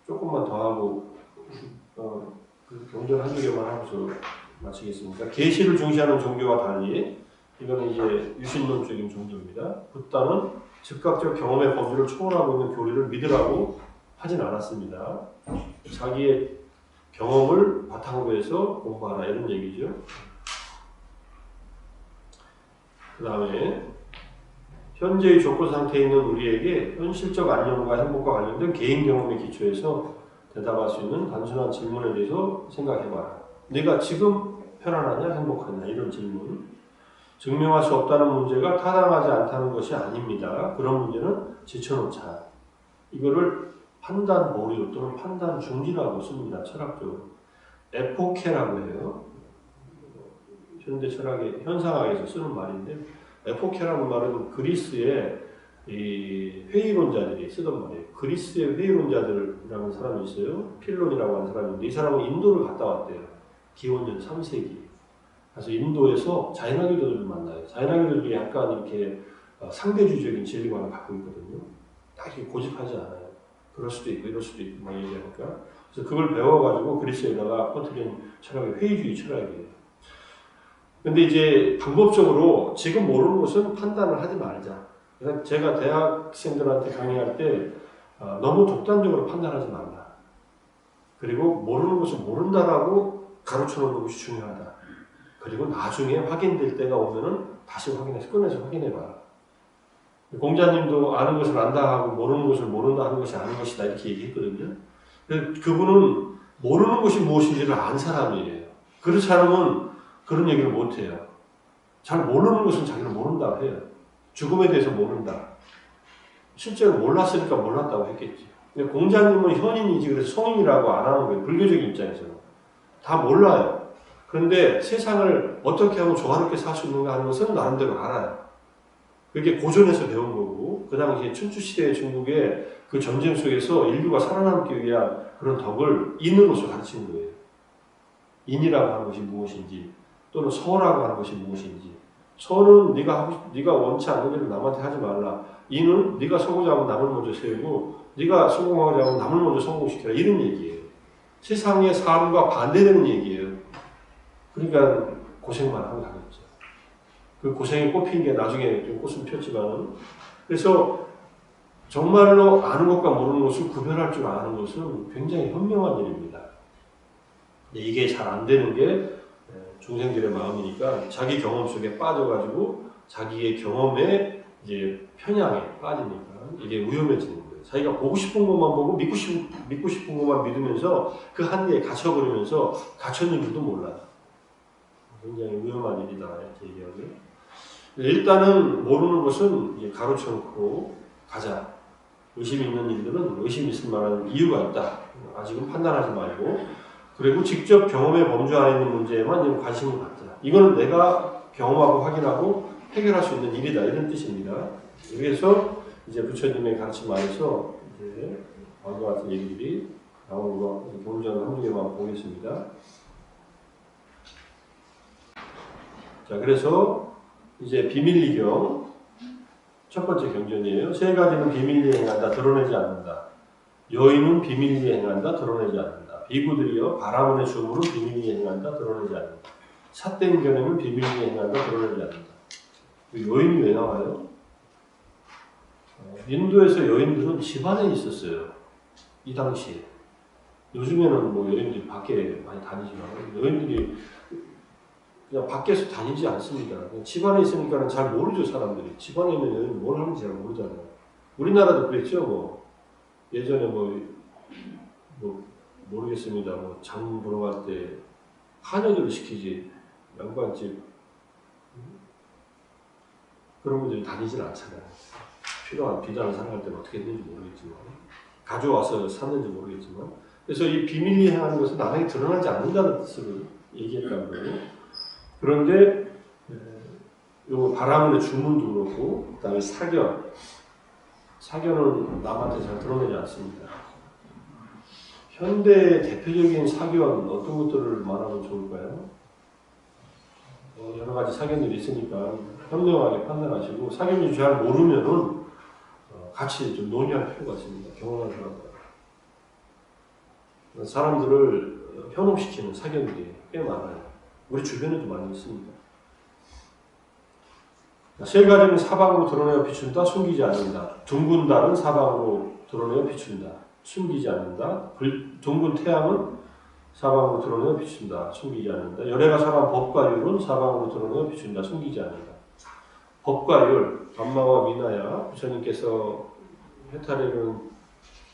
조금만 더 하고 그 경전 한두 개만 하고서 마치겠습니다. 계시를 중시하는 종교와 달리 이거는 이제 유신론적인 종교입니다. 붓다는 즉각적 경험의 범주를 초월하고 있는 교리를 믿으라고 하진 않았습니다. 자기의 경험을 바탕으로 해서 공부하라 이런 얘기죠. 그 다음에 현재의 조건 상태에 있는 우리에게 현실적 안녕과 행복과 관련된 개인 경험에 기초해서 대답할 수 있는 단순한 질문에 대해서 생각해봐라. 내가 지금 편안하냐 행복하냐 이런 질문. 증명할 수 없다는 문제가 타당하지 않다는 것이 아닙니다. 그런 문제는 제쳐놓자. 이거를 판단 보류 또는 판단 중지라고 씁니다. 철학적으로. 에포케라고 해요. 현대 철학의 현상학에서 쓰는 말인데 에포케라는 말은 그리스의 이 회의론자들이 쓰던 말이에요. 그리스의 회의론자들이라는 사람이 있어요. 필론이라고 하는 사람인데 이 사람은 인도를 갔다 왔대요. 기원전 3세기. 그래서 인도에서 자이나교도들을 만나요. 자이나교도들이 약간 이렇게 상대주의적인 진리관을 갖고 있거든요. 딱 이렇게 고집하지 않아요. 그럴 수도 있고 이럴 수도 있고 막 얘기하니까. 그래서 그걸 배워가지고 그리스에다가 퍼뜨린 철학이 회의주의 철학이에요. 근데 이제 방법적으로 지금 모르는 것은 판단을 하지 말자. 그래서 제가 대학생들한테 강의할 때 너무 독단적으로 판단하지 말라. 그리고 모르는 것을 모른다라고 가르쳐 놓는 것이 중요하다. 그리고 나중에 확인될 때가 오면은 다시 확인해서 꺼내서 확인해봐라. 공자님도 아는 것을 안다 하고 모르는 것을 모른다 하는 것이 아는 것이다 이렇게 얘기했거든요. 그분은 모르는 것이 무엇인지를 안 사람이에요. 그렇지 않으면 그런 얘기를 못해요. 잘 모르는 것은 자기는 모른다고 해요. 죽음에 대해서 모른다. 실제로 몰랐으니까 몰랐다고 했겠지. 근데 공자님은 현인이지 그래서 성인이라고 안 하는 거예요. 불교적인 입장에서는. 다 몰라요. 그런데 세상을 어떻게 하면 조화롭게 살 수 있는가 하는 것은 나름대로 알아요. 그게 고전에서 배운 거고 그 당시에 춘추시대의 중국의 그 전쟁 속에서 인류가 살아남기 위한 그런 덕을 인으로서 가르치는 거예요. 인이라고 하는 것이 무엇인지 또는 서라고 하는 것이 무엇인지 서는 네가 원치 않는 일을 남한테 하지 말라. 인은 네가 서고자 하면 남을 먼저 세우고 네가 성공하고자 하면 남을 먼저 성공시켜라 이런 얘기예요. 세상의 삶과 반대되는 얘기예요. 그러니까 고생만 하고 다녔죠. 그 고생이 꽃핀 게 나중에 좀 꽃은 폈지만 그래서 정말로 아는 것과 모르는 것을 구별할 줄 아는 것은 굉장히 현명한 일입니다. 이게 잘 안 되는 게 중생들의 마음이니까 자기 경험 속에 빠져가지고 자기의 경험에 이제 편향에 빠지니까 이게 위험해지는 거예요. 자기가 보고 싶은 것만 보고 믿고 싶은 것만 믿으면서 그 한계에 갇혀버리면서 갇혔는 줄도 몰라요. 굉장히 위험한 일이다 이렇게 얘기하고요. 일단은 모르는 것은 이제 가로쳐 놓고 가자. 의심이 있는 일들은 의심 있을 만한 이유가 있다. 아직은 판단하지 말고 그리고 직접 경험의 범주 안에 있는 문제에만 관심을 갖자. 이거는 내가 경험하고 확인하고 해결할 수 있는 일이다 이런 뜻입니다. 그래서 이제 부처님의 가르침 안에서 이제 다음과 같은 얘기들이 나오는 거 경전 한두 개만 보겠습니다. 자, 그래서 이제 비밀리경 첫 번째 경전이에요. 세 가지는 비밀리에 행한다, 드러내지 않는다. 여인은 비밀리에 행한다, 드러내지 않는다. 비구들이여 바라문의 주물은 비밀리에 행한다, 드러내지 않는다. 삿된 견해는 비밀리에 행한다, 드러내지 않는다. 여인이 왜 나와요? 인도에서 여인들은 집 안에 있었어요. 이 당시에. 요즘에는 뭐 여인들이 밖에 많이 다니지만 여인들이 그냥 밖에서 다니지 않습니다. 그냥 집 안에 있으니까 잘 모르죠, 사람들이. 집 안에 있는 여인이 뭘 하는지 잘 모르잖아요. 우리나라도 그랬죠, 뭐. 예전에 뭐 모르겠습니다. 뭐 장 보러 갈 때 하녀들을 시키지 양반집 그런 분들이 다니질 않잖아요. 필요한 비단을 사갈 때는 어떻게 했는지 모르겠지만 가져와서 샀는지 모르겠지만 그래서 이 비밀리 행하는 것은 남에게 드러나지 않는다는 뜻으로 얘기했다는 거예요. 그런데 요 바라문의 주문도 그렇고 그다음에 사견은 남한테 잘 드러내지 않습니다. 현대의 대표적인 사견 어떤 것들을 말하면 좋을까요? 여러 가지 사견들이 있으니까 현명하게 판단하시고 사견이 잘 모르면은 같이 좀 논의할 필요가 있습니다. 경험한 사람들을 현혹시키는 사견들이 꽤 많아요. 우리 주변에도 많이 있습니다. 세 가지는 사방으로 드러내어 비춘다, 숨기지 않는다. 둥근 달은 사방으로 드러내어 비춘다, 숨기지 않는다. 둥근 태양은 사방으로 드러내어 비춘다, 숨기지 않는다. 열애가 설한 법과 율은 사방으로 드러내어 비춘다, 숨기지 않는다. 법과 율, 담마와 미나야, 부처님께서 해탈하는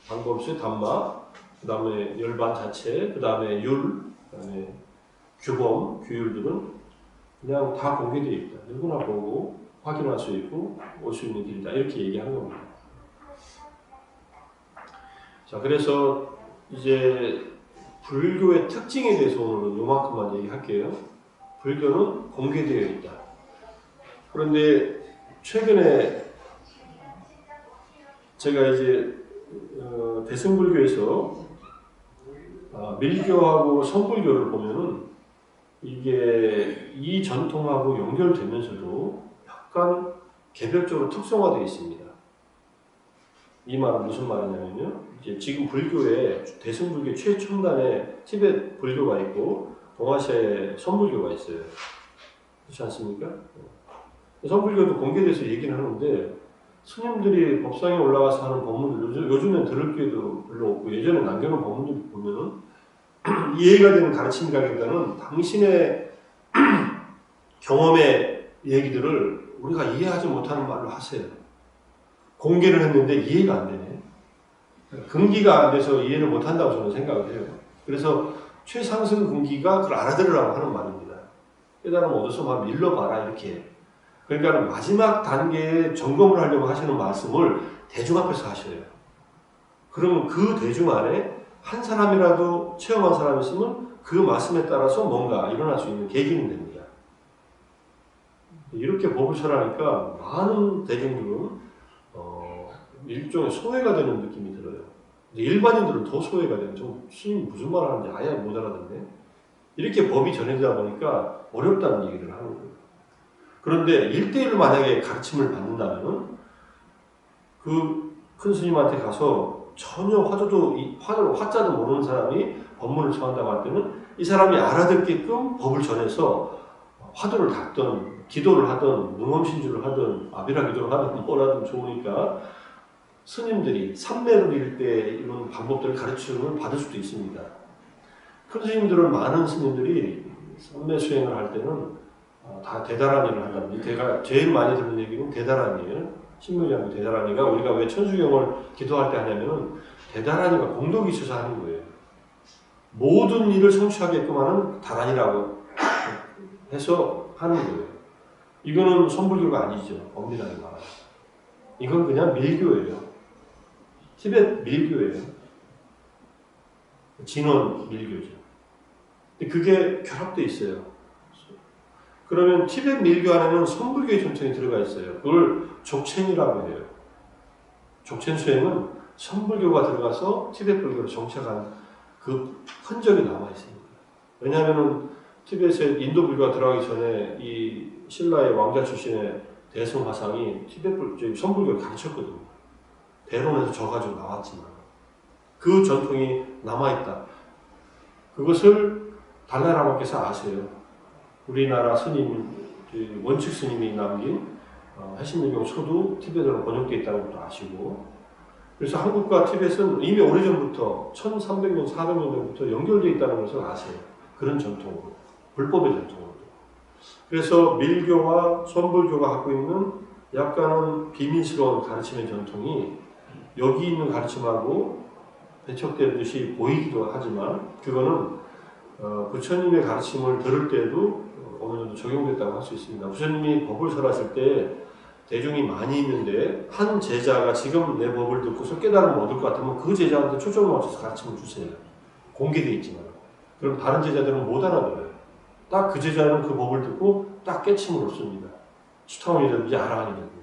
방법수 담마, 그 다음에 열반 자체, 그 다음에 율, 그 다음에 규범, 규율들은 그냥 다 공개되어 있다. 누구나 보고 확인할 수 있고 올 수 있는 길이다. 이렇게 얘기하는 겁니다. 자, 그래서 이제 불교의 특징에 대해서 오늘은 요만큼만 얘기할게요. 불교는 공개되어 있다. 그런데 최근에 제가 이제 대승불교에서 밀교하고 선불교를 보면은 이게 이 전통하고 연결되면서도 약간 개별적으로 특성화되어 있습니다. 이 말은 무슨 말이냐면요. 이제 지금 불교에 대승불교 최첨단의 티베트 불교가 있고 동아시아에 선불교가 있어요. 그렇지 않습니까? 선불교도 공개돼서 얘기는 하는데 스님들이 법상에 올라가서 하는 법문들 요즘엔 들을 기회도 별로 없고 예전에 남겨놓은 법문들 보면은 이해가 되는 가르침이라기보다는 당신의 경험의 얘기들을 우리가 이해하지 못하는 말로 하세요. 공개를 했는데 이해가 안 되네. 근기가 안 돼서 이해를 못한다고 저는 생각을 해요. 그래서 최상승 근기가 그걸 알아들으라고 하는 말입니다. 깨달음 얻어서 막 밀러봐라 이렇게. 그러니까 마지막 단계에 점검을 하려고 하시는 말씀을 대중 앞에서 하셔요. 그러면 그 대중 안에 한 사람이라도 체험한 사람이 있으면 그 말씀에 따라서 뭔가 일어날 수 있는 계기는 됩니다. 이렇게 법을 설하니까 많은 대중들은 일종의 소외가 되는 느낌이 들어요. 일반인들은 더 소외가 돼요. 좀 스님 무슨 말 하는지 아예 못 알아듣네. 이렇게 법이 전해지다 보니까 어렵다는 얘기를 하는 거예요. 그런데 1대1로 만약에 가르침을 받는다면 그 큰 스님한테 가서 전혀 화자도 모르는 사람이 법문을 청한다고 할 때는 이 사람이 알아듣게끔 법을 전해서 화두를 닫든 기도를 하든 능엄신주를 하든 아비라 기도를 하든 뭐라든 좋으니까 스님들이 삼매를 이룰 때 이런 방법들을 가르침을 받을 수도 있습니다. 큰 스님들은 많은 스님들이 삼매 수행을 할 때는 다 대단한 일을 한답니다. 제가 제일 많이 듣는 얘기는 대단한이에요. 신묘장구 대단한이가 우리가 왜 천수경을 기도할 때 하냐면은 대단한이가 공덕이 있어서 하는 거예요. 모든 일을 성취하게끔 하는 다란이라고 해서 하는 거예요. 이거는 선불교가 아니죠. 엄밀하게 말하면. 이건 그냥 밀교예요. 티베트 밀교예요. 진원 밀교죠. 근데 그게 결합되어 있어요. 그러면 티베트 밀교 안에는 선불교의 전통이 들어가 있어요. 그걸 족첸이라고 해요. 족첸 수행은 선불교가 들어가서 티베트 불교로 정착한 그 흔적이 남아 있습니다. 왜냐하면 티베트에 인도 불교가 들어가기 전에 이 신라의 왕자 출신의 대승 화상이 티베트 선불교를 가르쳤거든요. 대론에서 져가지고 나왔지만 그 전통이 남아있다. 그것을 달라라마께서 아세요. 우리나라 스님, 원칙 스님이 남긴 해신민경 초도 티벳어로 번역되어 있다는 것도 아시고, 그래서 한국과 티벳은 이미 오래전부터 1300년, 400년 전부터 연결되어 있다는 것을 아세요. 그런 전통으로, 불법의 전통으로. 그래서 밀교와 선불교가 갖고 있는 약간은 비밀스러운 가르침의 전통이 여기 있는 가르침하고 배척되듯이 보이기도 하지만, 그거는 부처님의 가르침을 들을 때도 어느 정도 적용됐다고 할 수 있습니다. 부처님이 법을 설하실 때 대중이 많이 있는데 한 제자가 지금 내 법을 듣고서 깨달음을 얻을 것 같으면 그 제자한테 초점을 맞춰서 가르침을 주세요. 공개되어 있지만. 그럼 다른 제자들은 못 알아들어요. 딱 그 제자는 그 법을 듣고 딱 깨침을 얻습니다. 수타원이라든지 아라한이라든지.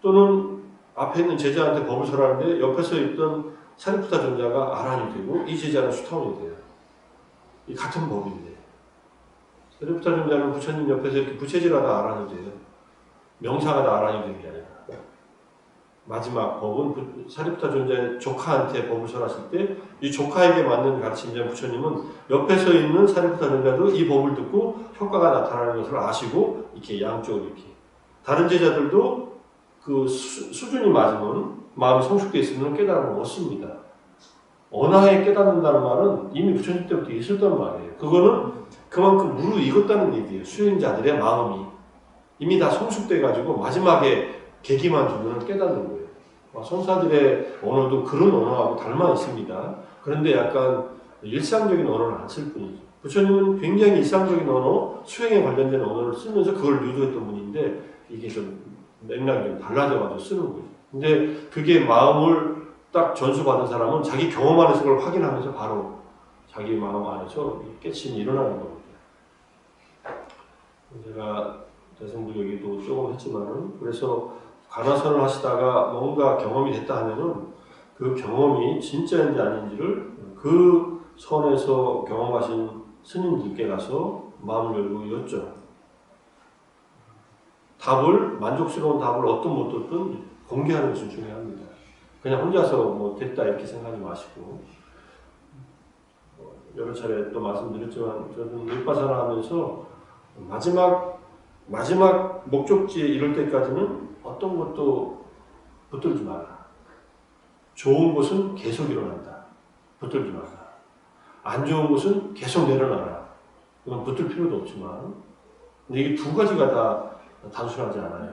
또는 앞에 있는 제자한테 법을 설하는데 옆에서 있던 사리푸타 존자가 아라한이 되고 이 제자는 수타원이 돼요. 이 같은 법인데. 사리푸타 존자는 부처님 옆에서 이렇게 부채질하다 아라한이 돼요. 명상하다 아라한이 되는 게 아니라. 마지막 법은 사리푸타 존자의 조카한테 법을 설하실 때 이 조카에게 맞는 가르침자 부처님은 옆에서 있는 사리푸타 존자도 이 법을 듣고 효과가 나타나는 것을 아시고 이렇게 양쪽으로 이렇게. 다른 제자들도 그 수준이 맞으면 마음이 성숙되어 있으면 깨달음을 얻습니다. 언하에 깨닫는다는 말은 이미 부처님 때부터 있었단 말이에요. 그거는 그만큼 무르익었다는 얘기예요. 수행자들의 마음이 이미 다 성숙돼가지고 마지막에 계기만 주면 깨닫는 거예요. 성사들의 언어도 그런 언어하고 닮아 있습니다. 그런데 약간 일상적인 언어를 안 쓸 뿐이죠. 부처님은 굉장히 일상적인 언어, 수행에 관련된 언어를 쓰면서 그걸 유도했던 분인데 이게 좀 맥락이 좀 달라져가지고 쓰는 거죠. 근데 그게 마음을 딱 전수받은 사람은 자기 경험 안에서 그걸 확인하면서 바로 자기 마음 안에서 깨침이 일어나는 겁니다. 제가 대승부 얘기도 조금 했지만은, 그래서 관화선을 하시다가 뭔가 경험이 됐다 하면은 그 경험이 진짜인지 아닌지를 그 선에서 경험하신 스님들께 가서 마음을 열고 여쭤. 만족스러운 답을 얻든 못 얻든 공개하는 것이 중요합니다. 그냥 혼자서 뭐 됐다 이렇게 생각하지 마시고. 여러 차례 또 말씀드렸지만 저는 밀바사나 하면서 마지막 목적지에 이를 때까지는 어떤 것도 붙들지 마라. 좋은 것은 계속 일어난다. 붙들지 마라. 안 좋은 것은 계속 내려놔라. 이건 붙들 필요도 없지만, 근데 이게 두 가지가 다 단순하지 않아요.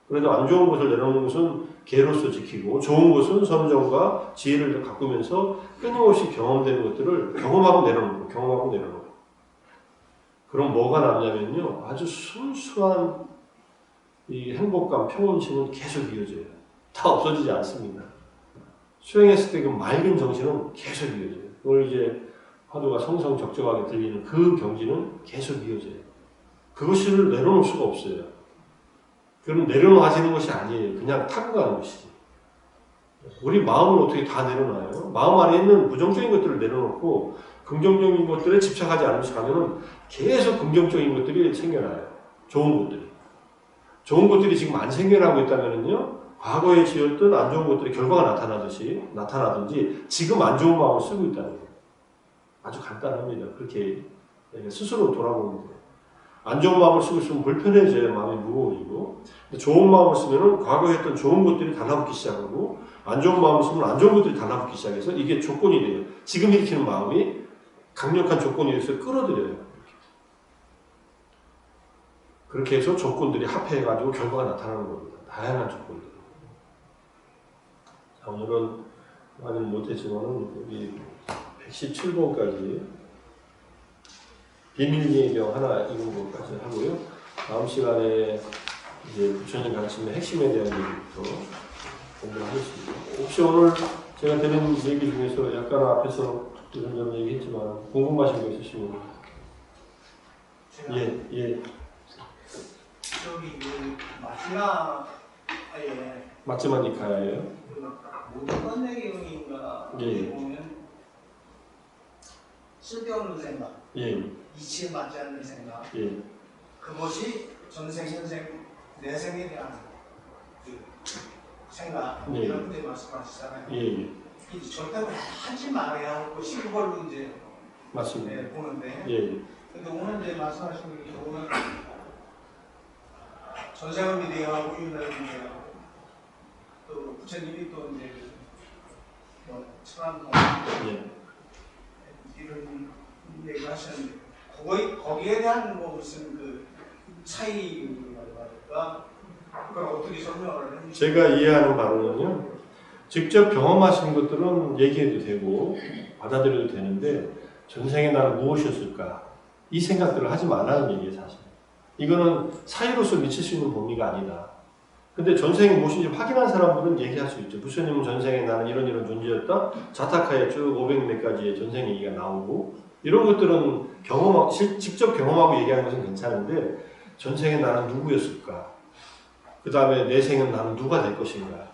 그래도 안 좋은 것을 내려놓는 것은 개로서 지키고, 좋은 것은 선정과 지혜를 가꾸면서 끊임없이 경험되는 것들을 경험하고 내려놓고. 그럼 뭐가 남냐면요, 아주 순수한 이 행복감, 평온심은 계속 이어져요. 다 없어지지 않습니다. 수행했을 때 그 맑은 정신은 계속 이어져요. 그걸 이제 화두가 성성적적하게 들리는 그 경지는 계속 이어져요. 그것을 내려놓을 수가 없어요. 그건 내려놓아지는 것이 아니에요. 그냥 타고 가는 것이지. 우리 마음을 어떻게 다 내려놔요? 마음 안에 있는 부정적인 것들을 내려놓고 긍정적인 것들에 집착하지 않으면서 가면은 계속 긍정적인 것들이 생겨나요. 좋은 것들이 지금 안 생겨나고 있다면은요, 과거에 지었던 안 좋은 것들의 결과가 나타나든지 지금 안 좋은 마음을 쓰고 있다는 거예요. 아주 간단합니다. 그렇게 스스로 돌아보는 거예요. 안 좋은 마음을 쓰고 있으면 불편해져요. 마음이 무거워지고. 좋은 마음을 쓰면은 과거에 했던 좋은 것들이 달라붙기 시작하고, 안 좋은 마음을 쓰면 안 좋은 것들이 달라붙기 시작해서 이게 조건이 돼요. 지금 일으키는 마음이 강력한 조건이 돼서 끌어들여요. 그렇게 해서 조건들이 합해가지고 결과가 나타나는 겁니다. 다양한 조건들. 자, 오늘은 많이 못했지만은 여기 117번까지 비밀예경 하나 읽은 것까지 하고요. 다음 시간에 이제 부처님 가르침의 핵심에 대한 얘기부터 공부를 하겠습니다. 혹시 오늘 제가 드린 얘기 중에서 약간 앞에서 이런저런 얘기했지만 궁금하신 거 있으시면 예. 저기 맞지만 니카야예요? 어떤 내용인가 보면 쓸데없는 생각, 이치에 맞지 않는 생각, 그것이 전생, 현생, 내생에 대한 그 생각 이런 데 말씀하시잖아요. 이제 절대로 하지 말아야 할 것이 그걸로 이제 맞습니다. 보는데, 근데 오늘 이제 말씀하신 게 보면 전생을 미래하고 유년을 미래하고 또 부처님이 또 이제 뭐 천안동 예. 이런 얘기를 하셨는데 거기에 대한 뭐 무슨 그 차이가 그걸 어떻게 설명을 해주시죠? 제가 이해하는 바로는요, 직접 경험하신 것들은 얘기해도 되고 받아들여도 되는데 전생에 나는 무엇이었을까 이 생각들을 하지 말라는 얘기예요. 사실 이거는 사유로서 미칠 수 있는 범위가 아니다. 근데 전생이 무엇인지 확인한 사람들은 얘기할 수 있죠. 부처님은 전생에 나는 이런 존재였다. 자타카에 쭉 500몇 가지의 전생 얘기가 나오고 이런 것들은 직접 경험하고 얘기하는 것은 괜찮은데 전생에 나는 누구였을까? 그 다음에 내 생은 나는 누가 될 것인가?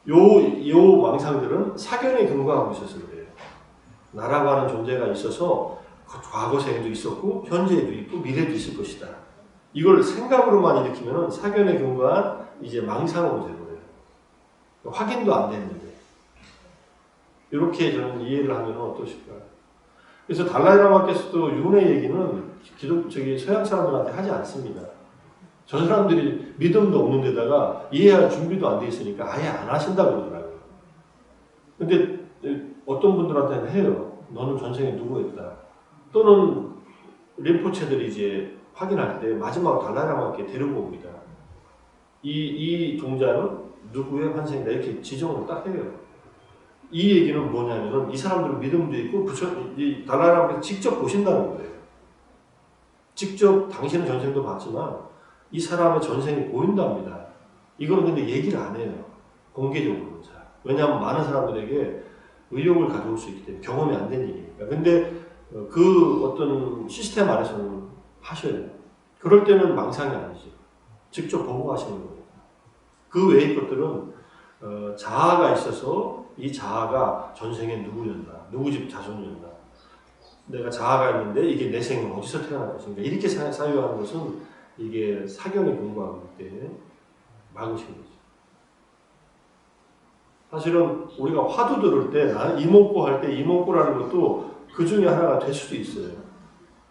요 망상들은 사견에 근거하고 있어서 그래요. 나라고 하는 존재가 있어서 과거 생에도 있었고 현재에도 있고 미래도 있을 것이다. 이걸 생각으로만 일으키면 사견에 근거한 이제 망상으로 되버려요. 확인도 안 됐는데. 이렇게 저는 이해를 하면 어떠실까? 그래서 달라이라마께서도 윤회 얘기는 서양 사람들한테 하지 않습니다. 저 사람들이 믿음도 없는 데다가 이해할 준비도 안 돼 있으니까 아예 안 하신다고 그러더라고요. 근데 어떤 분들한테는 해요. 너는 전생에 누구였다. 또는 림포체들이 이제 확인할 때 마지막으로 달라이라마께 데리고 옵니다. 이 종자는 누구의 환생이다 이렇게 지정을 딱 해요. 이 얘기는 뭐냐면은 이 사람들은 믿음도 있고 이 달라이라마께서 직접 보신다는 거예요. 직접 당신은 전생도 봤지만 이 사람의 전생이 보인답니다. 이거는 근데 얘기를 안 해요. 공개적으로. 왜냐하면 많은 사람들에게 의욕을 가져올 수 있기 때문에 경험이 안 된 얘기니까. 근데 그 어떤 시스템 안에서는 하셔야 돼요. 그럴 때는 망상이 아니죠. 직접 보고 하시는 겁니다. 그 외의 것들은 자아가 있어서 이 자아가 전생에 누구였나, 누구 집 자손이었나, 내가 자아가 있는데 이게 내 생은 어디서 태어날 것인가 이렇게 사유하는 것은 이게 사견에 근거하기 때문에 막으신 거죠. 사실은 우리가 화두 들을 때 나는 이목구 할 때 이목구라는 것도 그 중에 하나가 될 수도 있어요.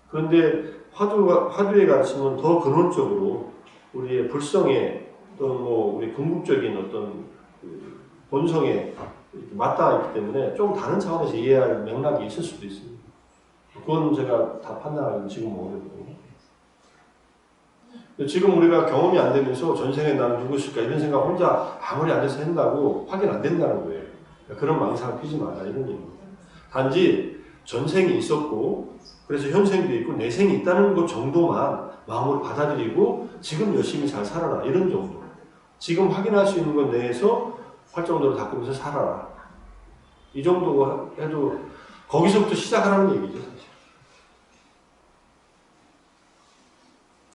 그런데 화두의 가르침은 더 근원적으로 우리의 불성에 또는 뭐 우리 궁극적인 어떤 그 본성에 맞닿아 있기 때문에 좀 다른 차원에서 이해할 맥락이 있을 수도 있습니다. 그건 제가 다 판단하기는 지금 어렵거든요. 지금 우리가 경험이 안 되면서 전생에 나는 누구일까 이런 생각 혼자 아무리 안 해서 한다고 확인 안 된다는 거예요. 그런 망상을 피지 마라 이런 얘기입니다. 단지 전생이 있었고 그래서 현생도 있고 내생이 있다는 것 정도만 마음으로 받아들이고 지금 열심히 잘 살아라 이런 정도. 지금 확인할 수 있는 것 내에서 활정도를 닦으면서 살아라. 이 정도 해도 거기서부터 시작하라는 얘기죠.